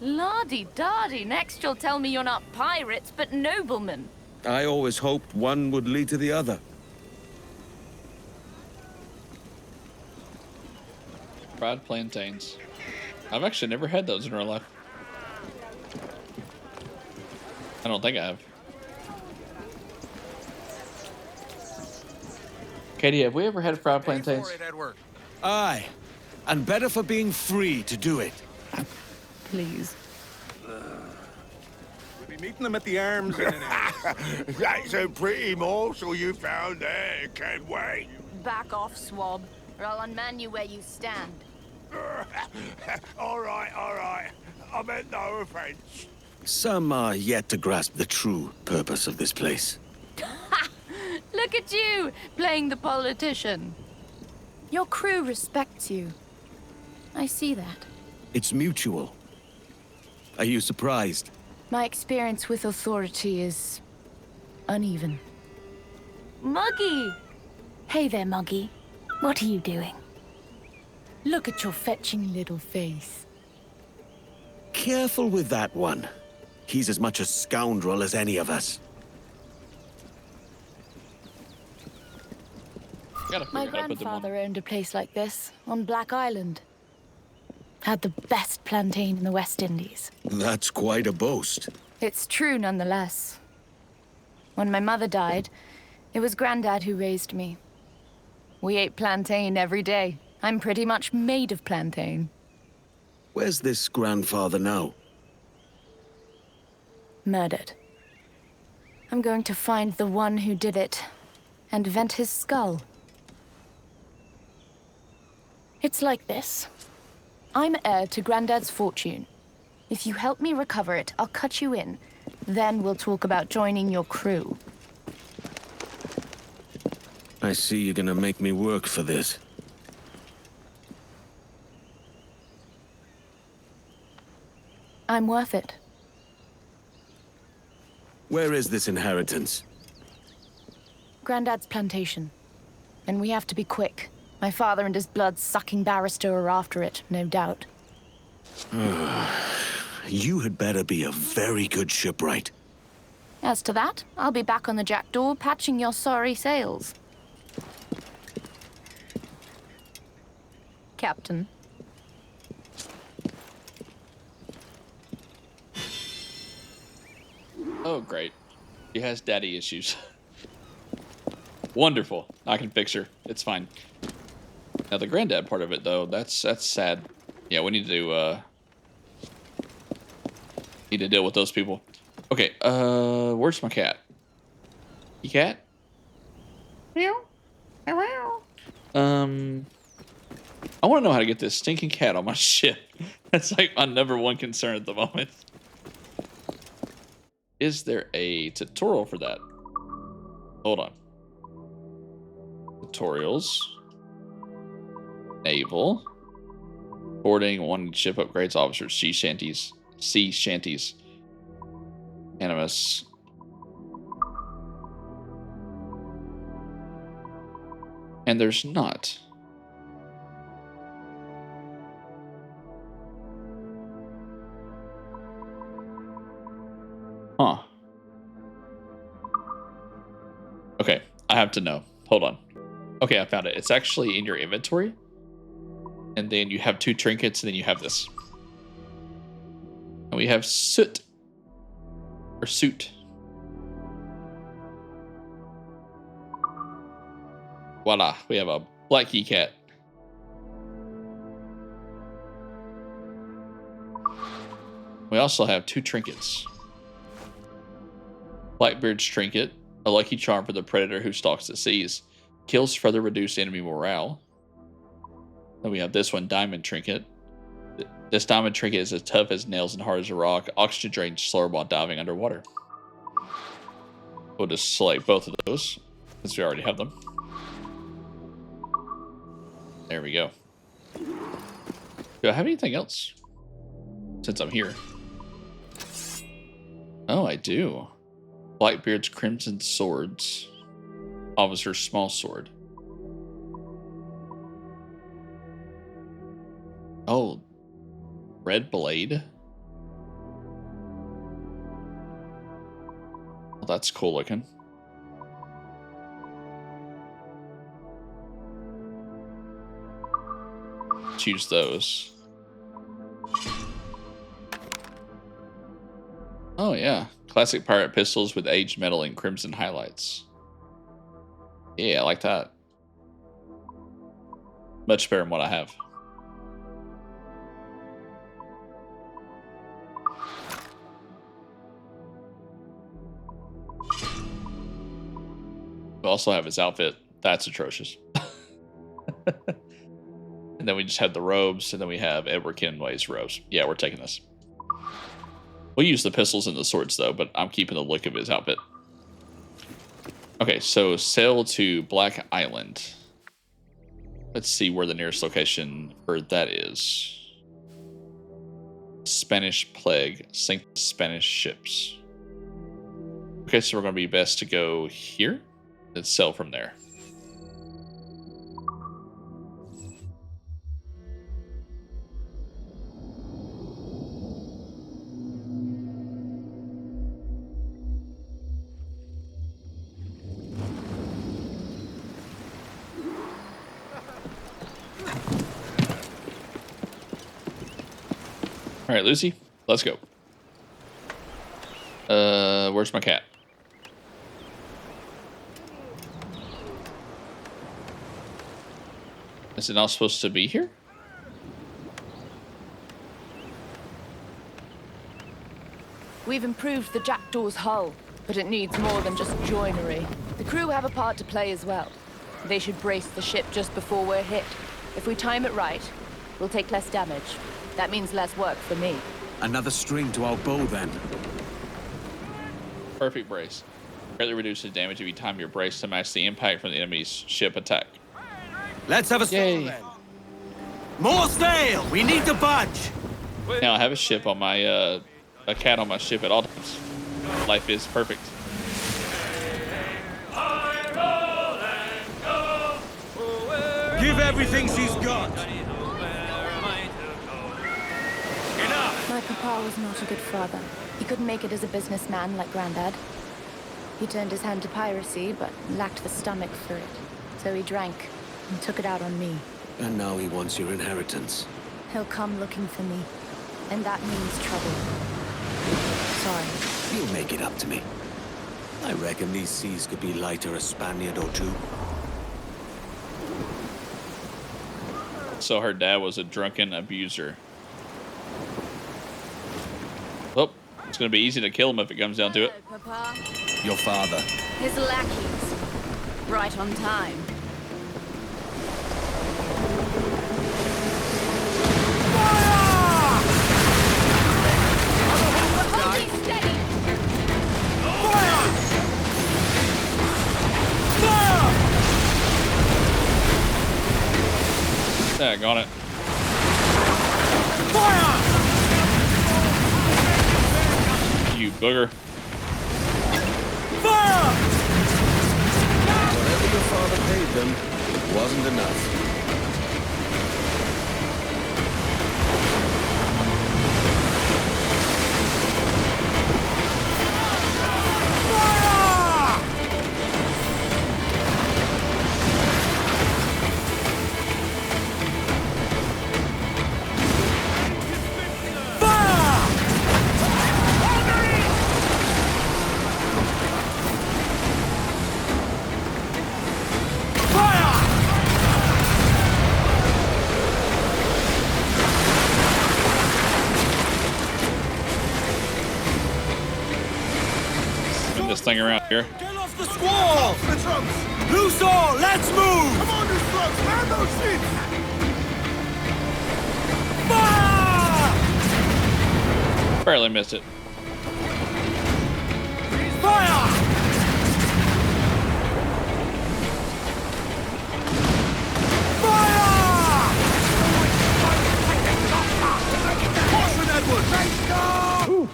Lardy-dardy, next you'll tell me you're not pirates, but noblemen. I always hoped one would lead to the other. Fried plantains. I've actually never had those in real life. I don't think I have. Katie, have we ever had fried plantains? Aye, and better for being free to do it. Please. We'll be meeting them at the arms in an hour. That's a pretty morsel you found there, can't wait. Back off, swab, or I'll unman you where you stand. All right. I meant no offense. Some are yet to grasp the true purpose of this place. Look at you, playing the politician. Your crew respects you. I see that. It's mutual. Are you surprised? My experience with authority is uneven. Muggy! Hey there, Muggy. What are you doing? Look at your fetching little face. Careful with that one. He's as much a scoundrel as any of us. My grandfather owned a place like this, on Black Island. Had the best plantain in the West Indies. That's quite a boast. It's true nonetheless. When my mother died, it was Grandad who raised me. We ate plantain every day. I'm pretty much made of plantain. Where's this grandfather now? Murdered. I'm going to find the one who did it, and vent his skull. It's like this. I'm heir to Grandad's fortune. If you help me recover it, I'll cut you in. Then we'll talk about joining your crew. I see you're gonna make me work for this. I'm worth it. Where is this inheritance? Grandad's plantation. And we have to be quick. My father and his blood-sucking barrister are after it, no doubt. You had better be a very good shipwright. As to that, I'll be back on the Jackdaw patching your sorry sails. Captain. Oh, great. She has daddy issues. Wonderful. I can fix her. It's fine. Now, the granddad part of it, though, that's sad. Yeah, we need to deal with those people. Okay, where's my cat? You cat? Meow. Meow. I want to know how to get this stinking cat on my ship. That's like my #1 concern at the moment. Is there a tutorial for that? Hold on. Tutorials. Naval. Boarding, one ship upgrades, officers, sea shanties. Animus. And there's not. Huh. Okay, I have to know. Hold on. Okay, I found it. It's actually in your inventory. And then you have 2 trinkets, and then you have this. And we have soot. Or suit. Voila, we have a black key cat. We also have 2 trinkets. Blackbeard's trinket, a lucky charm for the predator who stalks the seas. Kills further reduce enemy morale. Then we have this one, diamond trinket. This diamond trinket is as tough as nails and hard as a rock. Oxygen drains slower while diving underwater. We'll just select both of those, since we already have them. There we go. Do I have anything else? Since I'm here. Oh, I do. Blackbeard's Crimson Swords. Officer's Small Sword. Oh, red blade. Well, that's cool looking. Choose those. Oh yeah, classic pirate pistols with aged metal and crimson highlights. Yeah, I like that. Much better than what I have. We also have his outfit. That's atrocious. And then we just have the robes, and then we have Edward Kenway's robes. Yeah, we're taking this. We'll use the pistols and the swords, though, but I'm keeping the look of his outfit. Okay, so sail to Black Island. Let's see where the nearest location for that is. Spanish Plague. Sink Spanish ships. Okay, so we're going to be best to go here and sail from there. All right, Lucy, let's go. Where's my cat? Is it not supposed to be here? We've improved the Jackdaw's hull, but it needs more than just joinery. The crew have a part to play as well. They should brace the ship just before we're hit. If we time it right, we'll take less damage. That means less work for me. Another string to our bow, then. Perfect brace. Greatly reduces damage if you time your brace to match the impact from the enemy's ship attack. Let's have a sail then. More sail! We need to budge! Now I have a ship on my, a cat on my ship at all times. Life is perfect. Give everything she's got. My papa was not a good father. He couldn't make it as a businessman like Grandad. He turned his hand to piracy, but lacked the stomach for it. So he drank and took it out on me. And now he wants your inheritance. He'll come looking for me, and that means trouble. Sorry. You'll make it up to me. I reckon these seas could be lighter a Spaniard or two. So her dad was a drunken abuser. Well, it's going to be easy to kill him if it comes down to it. Papa. Your father. His lackeys. Right on time. Got it. Fire! You booger. Fire! Whatever your father paid them wasn't enough. This thing around here. Get off the squall! The trunks! Loose all! Let's move! Come on, loose trunks! Man those ships! Fire! Barely missed it. Fire! Fire! Caution, Edward! Let's go!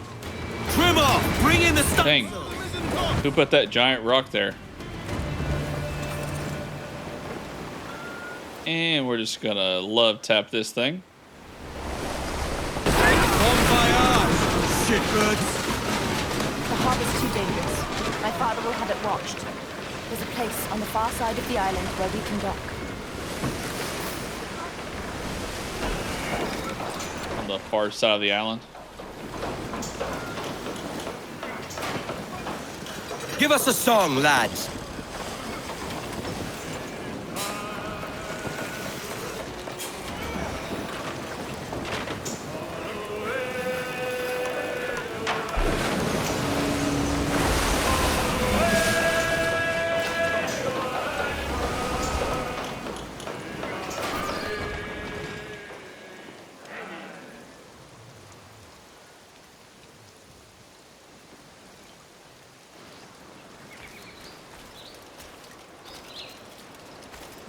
Trimmer! Bring in the stuff! Dang. Who put that giant rock there? And we're just gonna love tap this thing. Shitbirds! The harbor's too dangerous. My father will have it watched. There's a place on the far side of the island where we can dock. On the far side of the island? Give us a song, lads.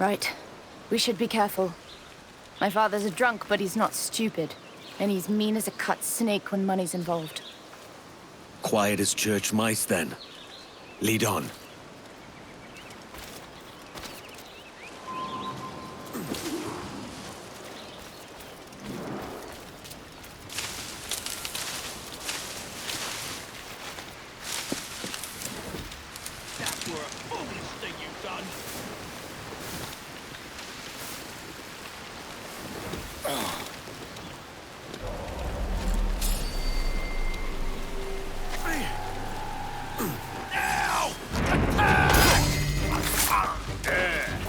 Right. We should be careful. My father's a drunk, but he's not stupid. And he's mean as a cut snake when money's involved. Quiet as church mice, then. Lead on. That's were a foolish thing you've done.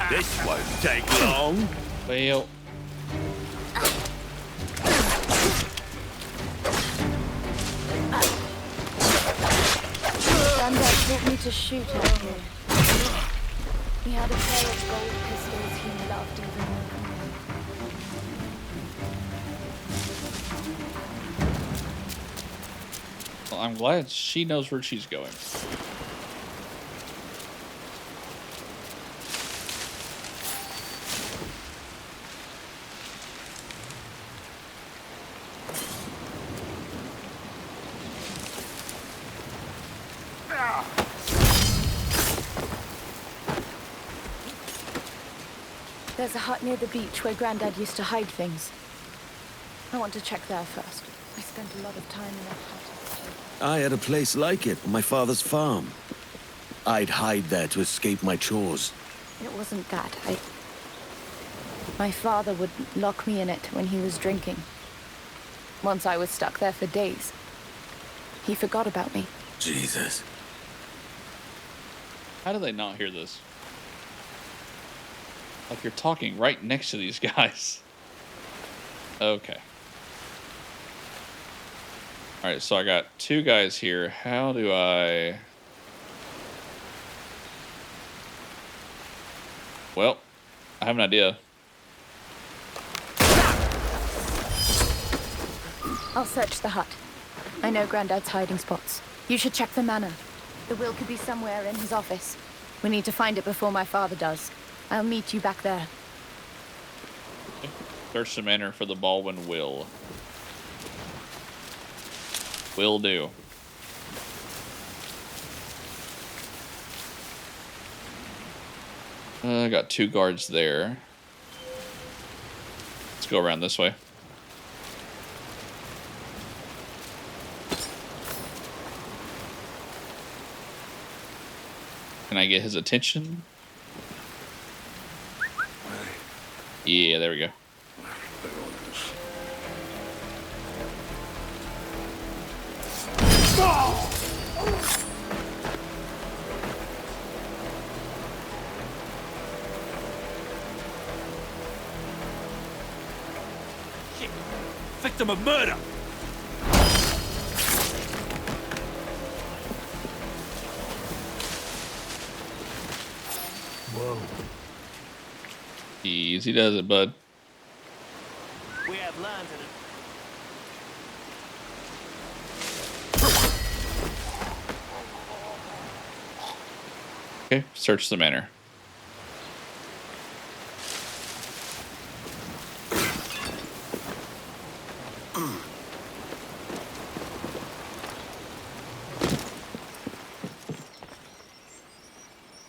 This won't take long. Well. Granddad taught me to shoot out here. He had a pair of gold pistols he loved even more. Well, I'm glad she knows where she's going. There's a hut near the beach where Granddad used to hide things. I want to check there first. I spent a lot of time in that hut. I had a place like it on my father's farm. I'd hide there to escape my chores. It wasn't that. My father would lock me in it when he was drinking. Once I was stuck there for days. He forgot about me. Jesus. How do they not hear this? Like you're talking right next to these guys. Okay. Alright, so I got two guys here. How do I... Well, I have an idea. I'll search the hut. I know Granddad's hiding spots. You should check the manor. The will could be somewhere in his office. We need to find it before my father does. I'll meet you back there. Search the manor for the Baldwin will. Will do. I got two guards there. Let's go around this way. Can I get his attention? Yeah, there we go. Shit. Victim of murder. Whoa. Easy does it, bud. We have landed it. Okay, search the manor.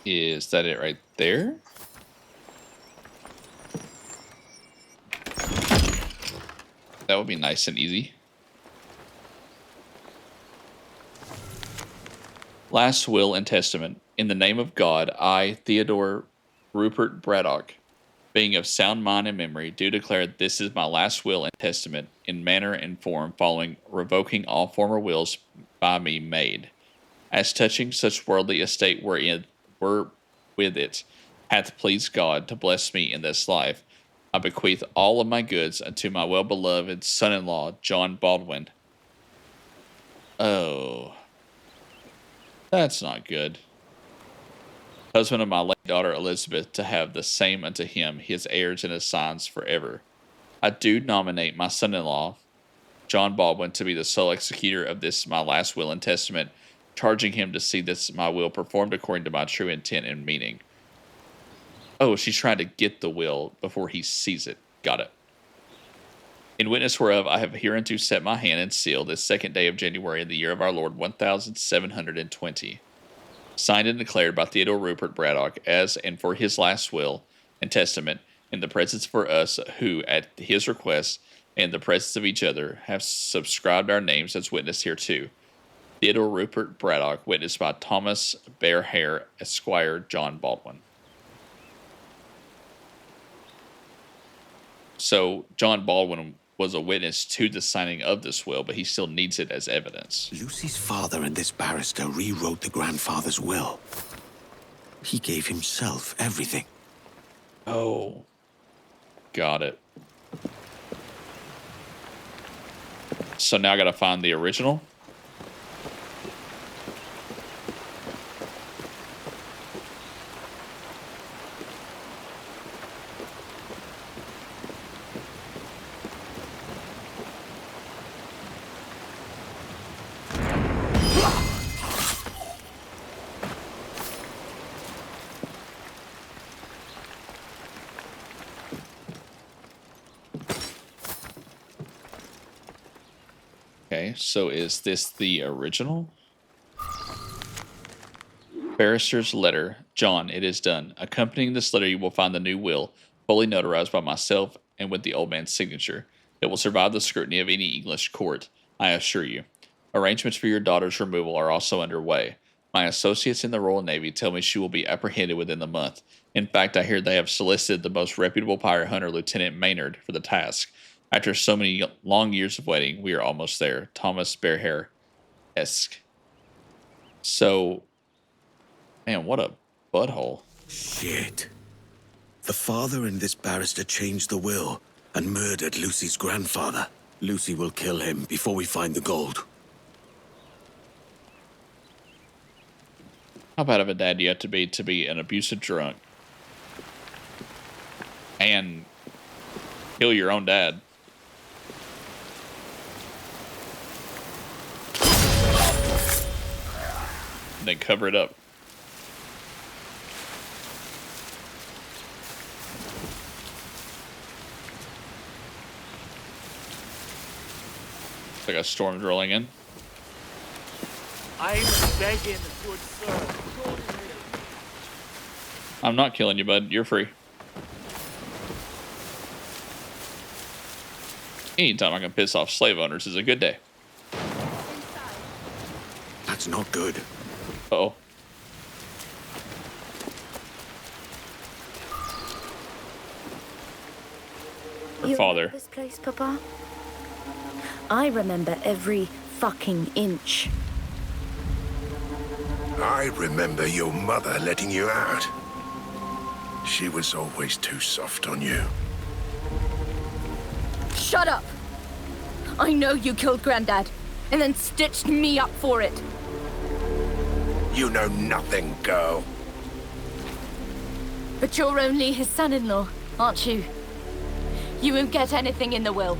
Is that it right there? That would be nice and easy. Last will and testament. In the name of God, I, Theodore Rupert Braddock, being of sound mind and memory, do declare this is my last will and testament in manner and form following, revoking all former wills by me made. As touching such worldly estate wherein were with it hath pleased God to bless me in this life, I bequeath all of my goods unto my well-beloved son-in-law, John Baldwin. Oh, that's not good. Husband of my late daughter Elizabeth, to have the same unto him, his heirs and assigns forever. I do nominate my son-in-law, John Baldwin, to be the sole executor of this my last will and testament, charging him to see this my will performed according to my true intent and meaning. Oh, she's trying to get the will before he sees it. Got it. In witness whereof I have hereunto set my hand and seal this 2nd day of January in the year of our Lord 1720. Signed and declared by Theodore Rupert Braddock as and for his last will and testament in the presence for us who, at his request and the presence of each other, have subscribed our names as witness hereto. Theodore Rupert Braddock, witnessed by Thomas Bearhare, Esquire, John Baldwin. So John Baldwin was a witness to the signing of this will, but he still needs it as evidence. Lucy's father and this barrister rewrote the grandfather's will. He gave himself everything. Oh. Got it. So now I gotta find the original? Okay, so is this the original? Barrister's letter. John, it is done. Accompanying this letter, you will find the new will, fully notarized by myself and with the old man's signature. It will survive the scrutiny of any English court, I assure you. Arrangements for your daughter's removal are also underway. My associates in the Royal Navy tell me she will be apprehended within the month. In fact, I hear they have solicited the most reputable pirate hunter, Lieutenant Maynard, for the task. After so many long years of waiting, we are almost there. Thomas Bearhare-esque. So, man, what a butthole. Shit. The father and this barrister changed the will and murdered Lucy's grandfather. Lucy will kill him before we find the gold. How bad of a dad do you have to be an abusive drunk and kill your own dad? And then cover it up. It's like a storm's rolling in. I'm begging, good sir. I'm not killing you, bud. You're free. Anytime I can piss off slave owners is a good day. That's not good. Uh-oh. Her father. This place, Papa? I remember every fucking inch. I remember your mother letting you out. She was always too soft on you. Shut up! I know you killed Granddad, and then stitched me up for it. You know nothing, girl. But you're only his son-in-law, aren't you? You won't get anything in the will.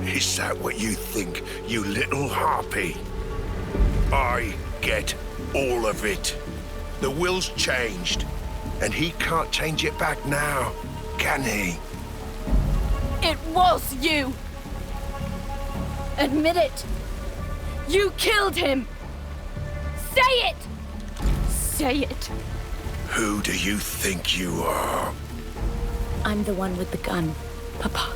Is that what you think, you little harpy? I get all of it. The will's changed, and he can't change it back now, can he? It was you! Admit it! You killed him! Say it! Say it! Who do you think you are? I'm the one with the gun, Papa.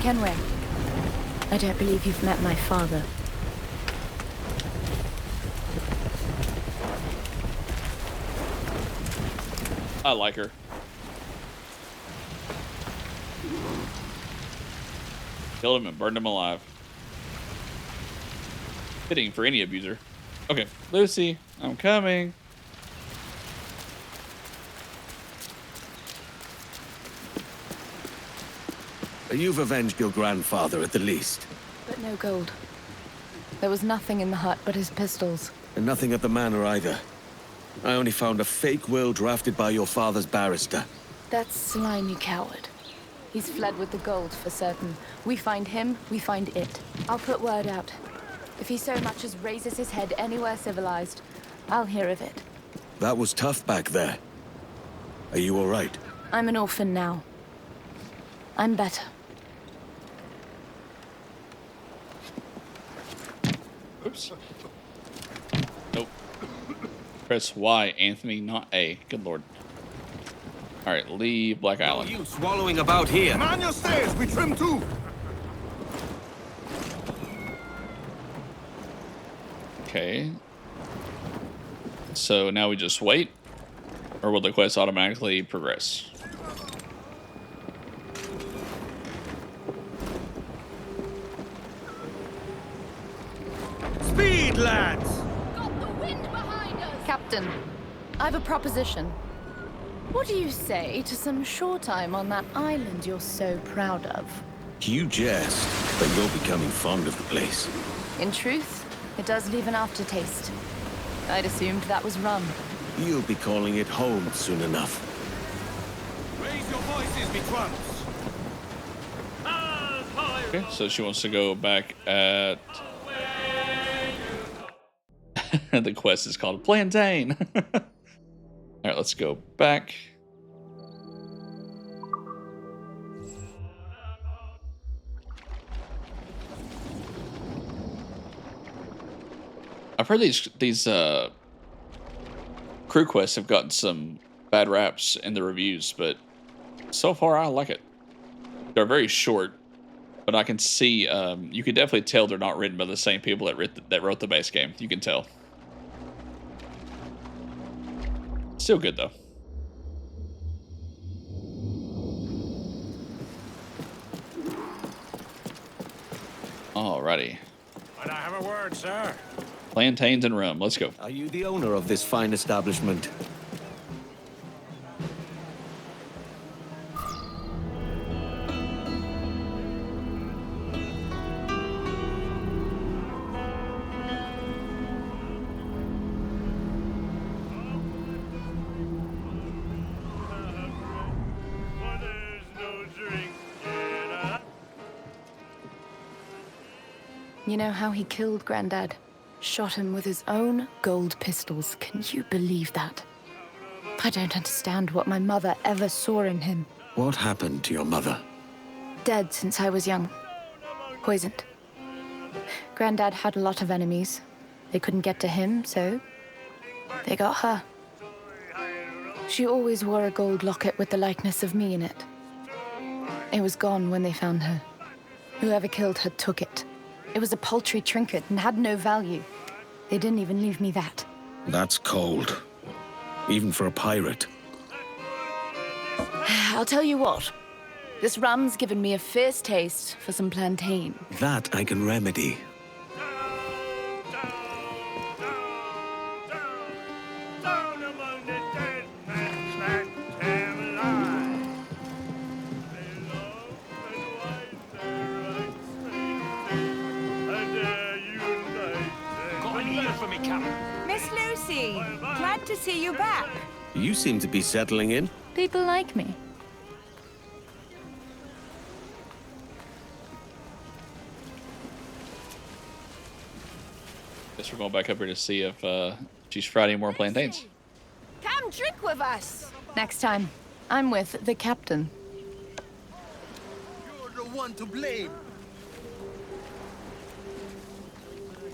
Kenway, I don't believe you've met my father. I like her. Killed him and burned him alive. Fitting for any abuser. Okay, Lucy, I'm coming. You've avenged your grandfather at the least. But no gold. There was nothing in the hut but his pistols. And nothing at the manor either. I only found a fake will drafted by your father's barrister. That slimy coward. He's fled with the gold for certain. We find him, we find it. I'll put word out. If he so much as raises his head anywhere civilized, I'll hear of it. That was tough back there. Are you all right? I'm an orphan now. I'm better. Oops. Nope. Press Y, Anthony, not A. Good lord. Alright, leave Black Island. You swallowing about here? Man your stairs, we trim too. Okay. So now we just wait? Or will the quest automatically progress? Speed, lads! Got the wind behind us! Captain, I've a proposition. What do you say to some shore time on that island you're so proud of? You jest, but you're becoming fond of the place. In truth, it does leave an aftertaste. I'd assumed that was rum. You'll be calling it home soon enough. Raise your voices, me trumps! Okay, so she wants to go back at... The quest is called Plantain. Alright, let's go back. I've heard these crew quests have gotten some bad raps in the reviews, but so far I like it. They're very short, but I can see you can definitely tell they're not written by the same people that wrote the base game. You can tell. Still good though. Alrighty. Might I have a word, sir? Plantains and rum. Let's go. Are you the owner of this fine establishment? You know how he killed Grandad? Shot him with his own gold pistols. Can you believe that? I don't understand what my mother ever saw in him. What happened to your mother? Dead since I was young. Poisoned. Grandad had a lot of enemies. They couldn't get to him, so they got her. She always wore a gold locket with the likeness of me in it. It was gone when they found her. Whoever killed her took it. It was a paltry trinket and had no value. They didn't even leave me that. That's cold. Even for a pirate. I'll tell you what. This rum's given me a fierce taste for some plantain. That I can remedy. Miss Lucy, glad to see you back. You seem to be settling in. People like me. Guess we're going back up here to see if she's fried any more plantains. Come drink with us. Next time, I'm with the captain. You're the one to blame.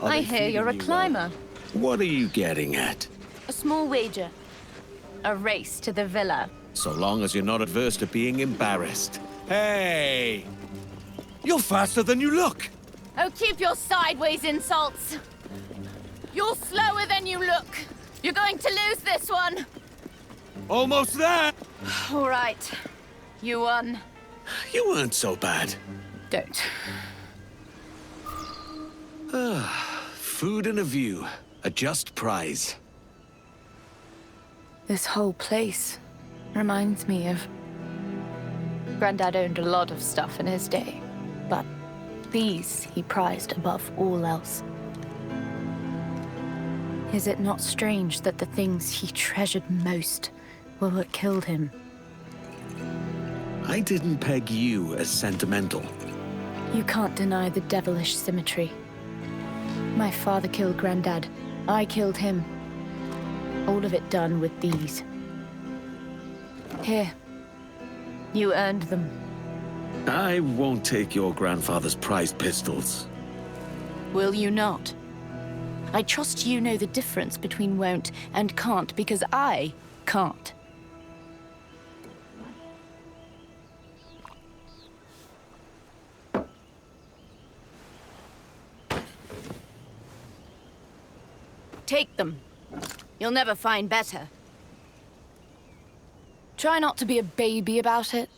I hear you're a climber. What are you getting at? A small wager. A race to the villa. So long as you're not adverse to being embarrassed. Hey! You're faster than you look! Oh, keep your sideways insults! You're slower than you look! You're going to lose this one! Almost there! All right. You won. You weren't so bad. Don't. Food and a view. A just prize. This whole place reminds me of... Grandad owned a lot of stuff in his day, but these he prized above all else. Is it not strange that the things he treasured most were what killed him? I didn't peg you as sentimental. You can't deny the devilish symmetry. My father killed Grandad. I killed him. All of it done with these. Here. You earned them. I won't take your grandfather's prized pistols. Will you not? I trust you know the difference between won't and can't, because I can't. Take them. You'll never find better. Try not to be a baby about it.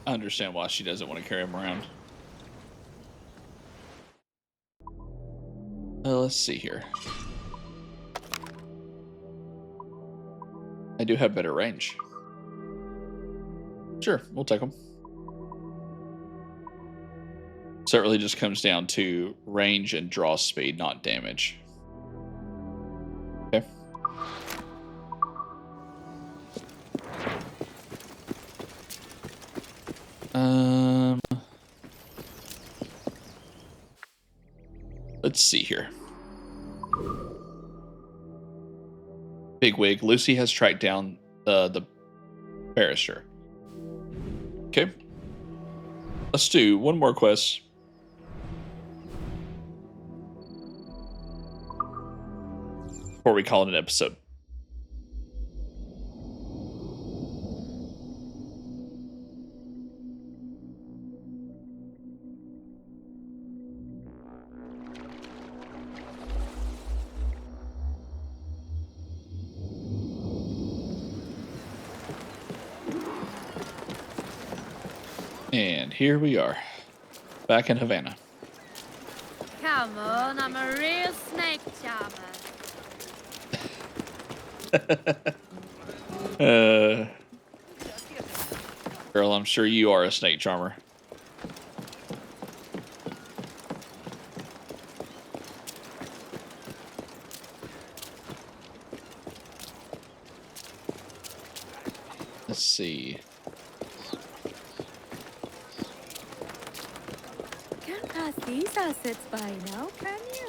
I understand why she doesn't want to carry him around. Let's see here. I do have better range. Sure, we'll take them. So it really just comes down to range and draw speed, not damage. Okay. Let's see here. Bigwig, Lucy has tracked down the barrister. Okay. Let's do one more quest. Before we call it an episode. And here we are, back in Havana. Come on, I'm a real snake charmer. Girl, I'm sure you are a snake charmer. Let's see. Can't pass these assets by now, can you?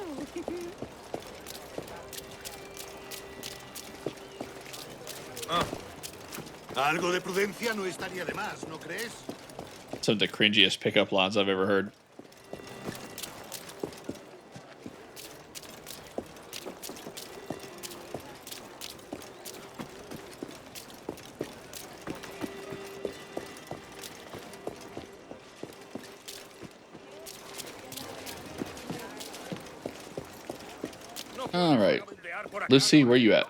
Algo de prudencia no estaría de más, ¿no crees? Some of the cringiest pickup lines I've ever heard. All right, Lucy, where you at?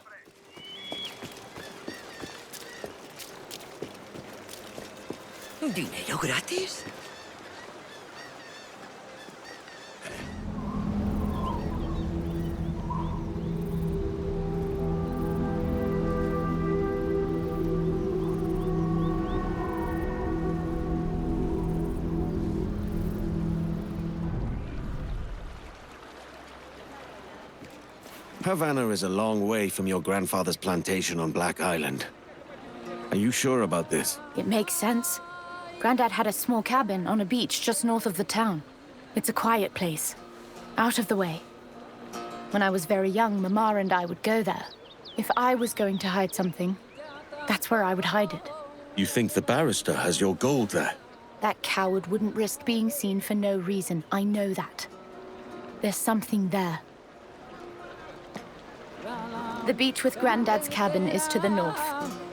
¿Dinero gratis? Havana is a long way from your grandfather's plantation on Black Island. Are you sure about this? It makes sense. Grandad had a small cabin on a beach just north of the town. It's a quiet place, out of the way. When I was very young, Mama and I would go there. If I was going to hide something, that's where I would hide it. You think the barrister has your gold there? That coward wouldn't risk being seen for no reason. I know that. There's something there. The beach with Granddad's cabin is to the north,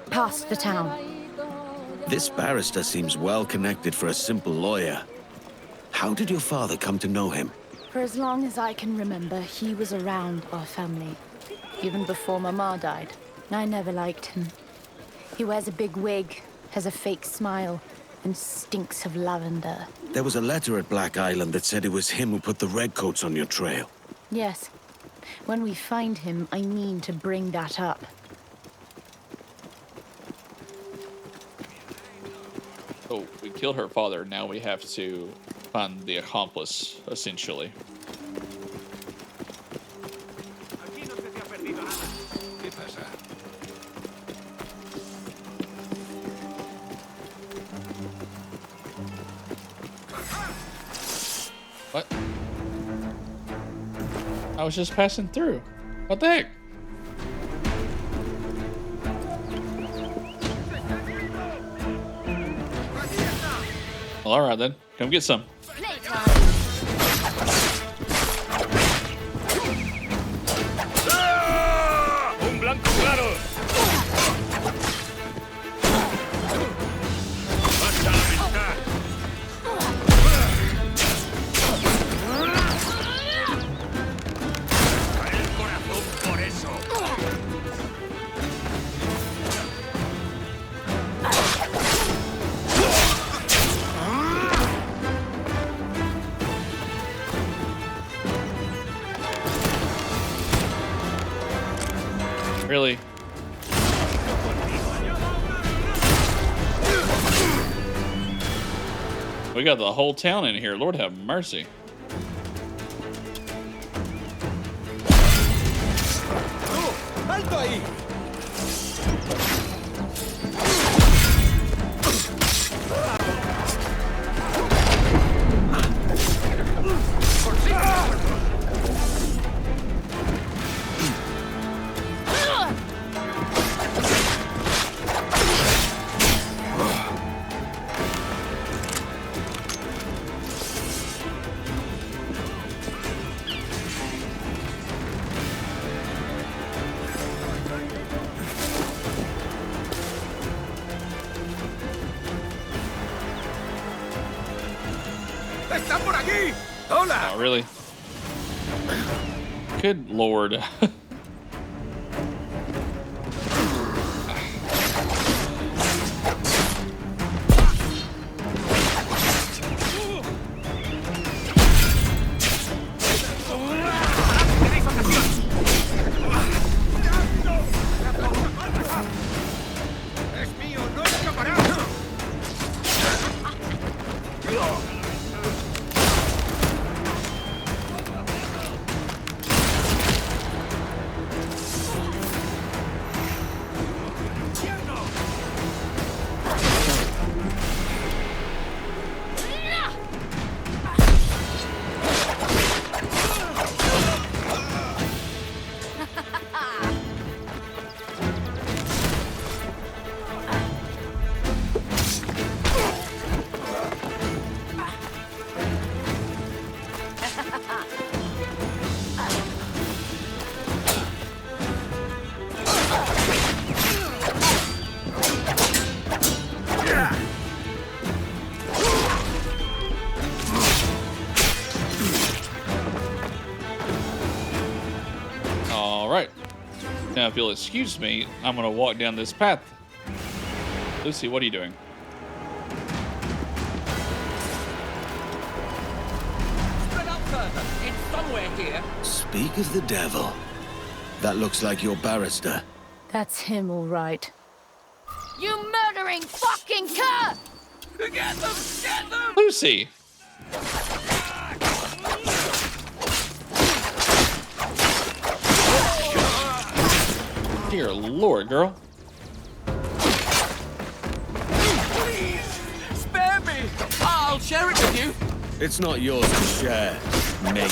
past the town. This barrister seems well connected for a simple lawyer. How did your father come to know him? For as long as I can remember, he was around our family. Even before Mama died. I never liked him. He wears a big wig, has a fake smile, and stinks of lavender. There was a letter at Black Island that said it was him who put the redcoats on your trail. Yes. When we find him, I mean to bring that up. Oh, we killed her father. Now we have to find the accomplice, essentially. What? I was just passing through. What the heck? Well, all right then. Come get some. Un blanco claro. Basta lamentar. El corazón por eso. Really? We got the whole town in here. Lord have mercy. ¡Alto ahí! ¡Están por aquí! ¡Hola! Oh, really? Good lord. ¡Es mío! ¡No escapará! All right. Now, if you'll excuse me, I'm going to walk down this path. Lucy, what are you doing? Spread out further. It's somewhere here. Speak of the devil. That looks like your barrister. That's him, all right. You murdering fucking cur! Get them! Get them! Lucy! Dear Lord, girl. Please! Spare me! I'll share it with you. It's not yours to share, mate.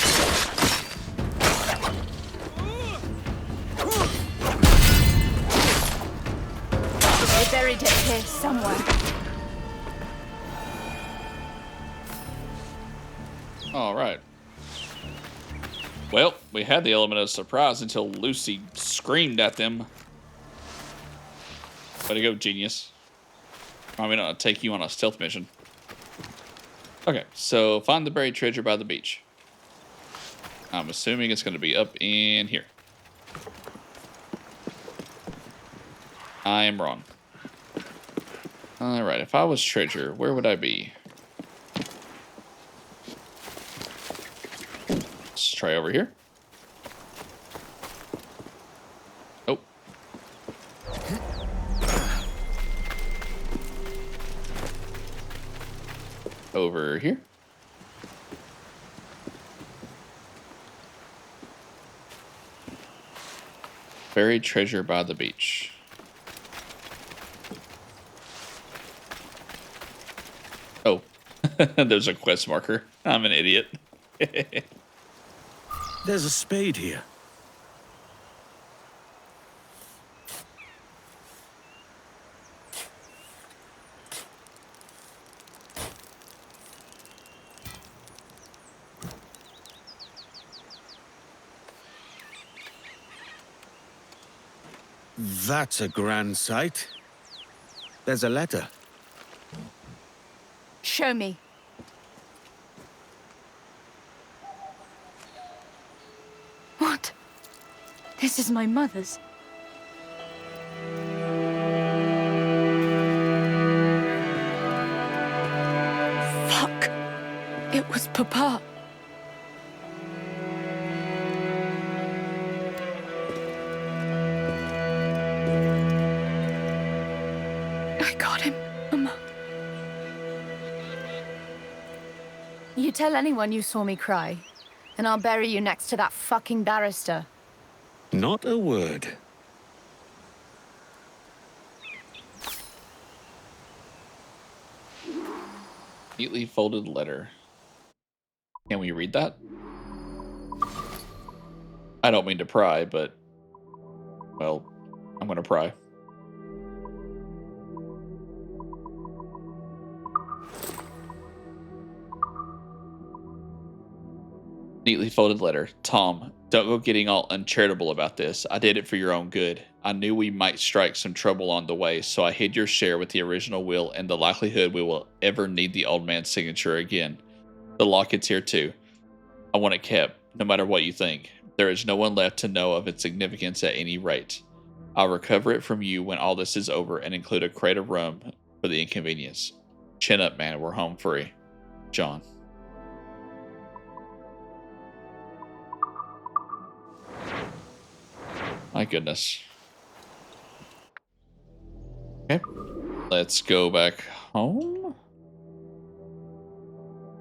They buried it here somewhere. All right. Well, we had the element of surprise until Lucy screamed at them. Way to go, genius. I'm going to take you on a stealth mission. Okay, so find the buried treasure by the beach. I'm assuming it's going to be up in here. I am wrong. Alright, if I was treasure, where would I be? Let's try over here. Oh. Over here. Buried treasure by the beach. Oh, there's a quest marker. I'm an idiot. There's a spade here. That's a grand sight. There's a letter. Show me. What? This is my mother's. Fuck. It was Papa. I got him, Mama. You tell anyone you saw me cry, and I'll bury you next to that fucking barrister. Not a word. Neatly folded letter. Can we read that? I don't mean to pry, but, well, I'm gonna pry. Neatly folded letter. Tom, don't go getting all uncharitable about this. I did it for your own good. I knew we might strike some trouble on the way, so I hid your share with the original will and the likelihood we will ever need the old man's signature again. The locket's here too. I want it kept, no matter what you think. There is no one left to know of its significance at any rate. I'll recover it from you when all this is over and include a crate of rum for the inconvenience. Chin up, man. We're home free. John. My goodness. Okay. Let's go back home.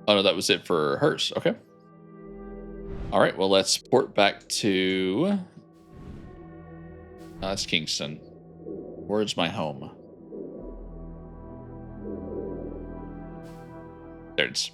Oh, no, that was it for hers. Okay. All right. Well, let's port back to... that's Kingston. Where's my home? There it is.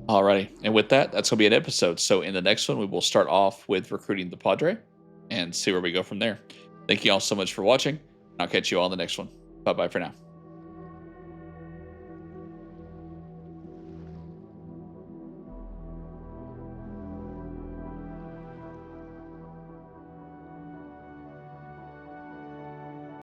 Alrighty, and with that, that's going to be an episode. So in the next one, we will start off with recruiting the Padre and see where we go from there. Thank you all so much for watching, and I'll catch you all in the next one. Bye-bye for now.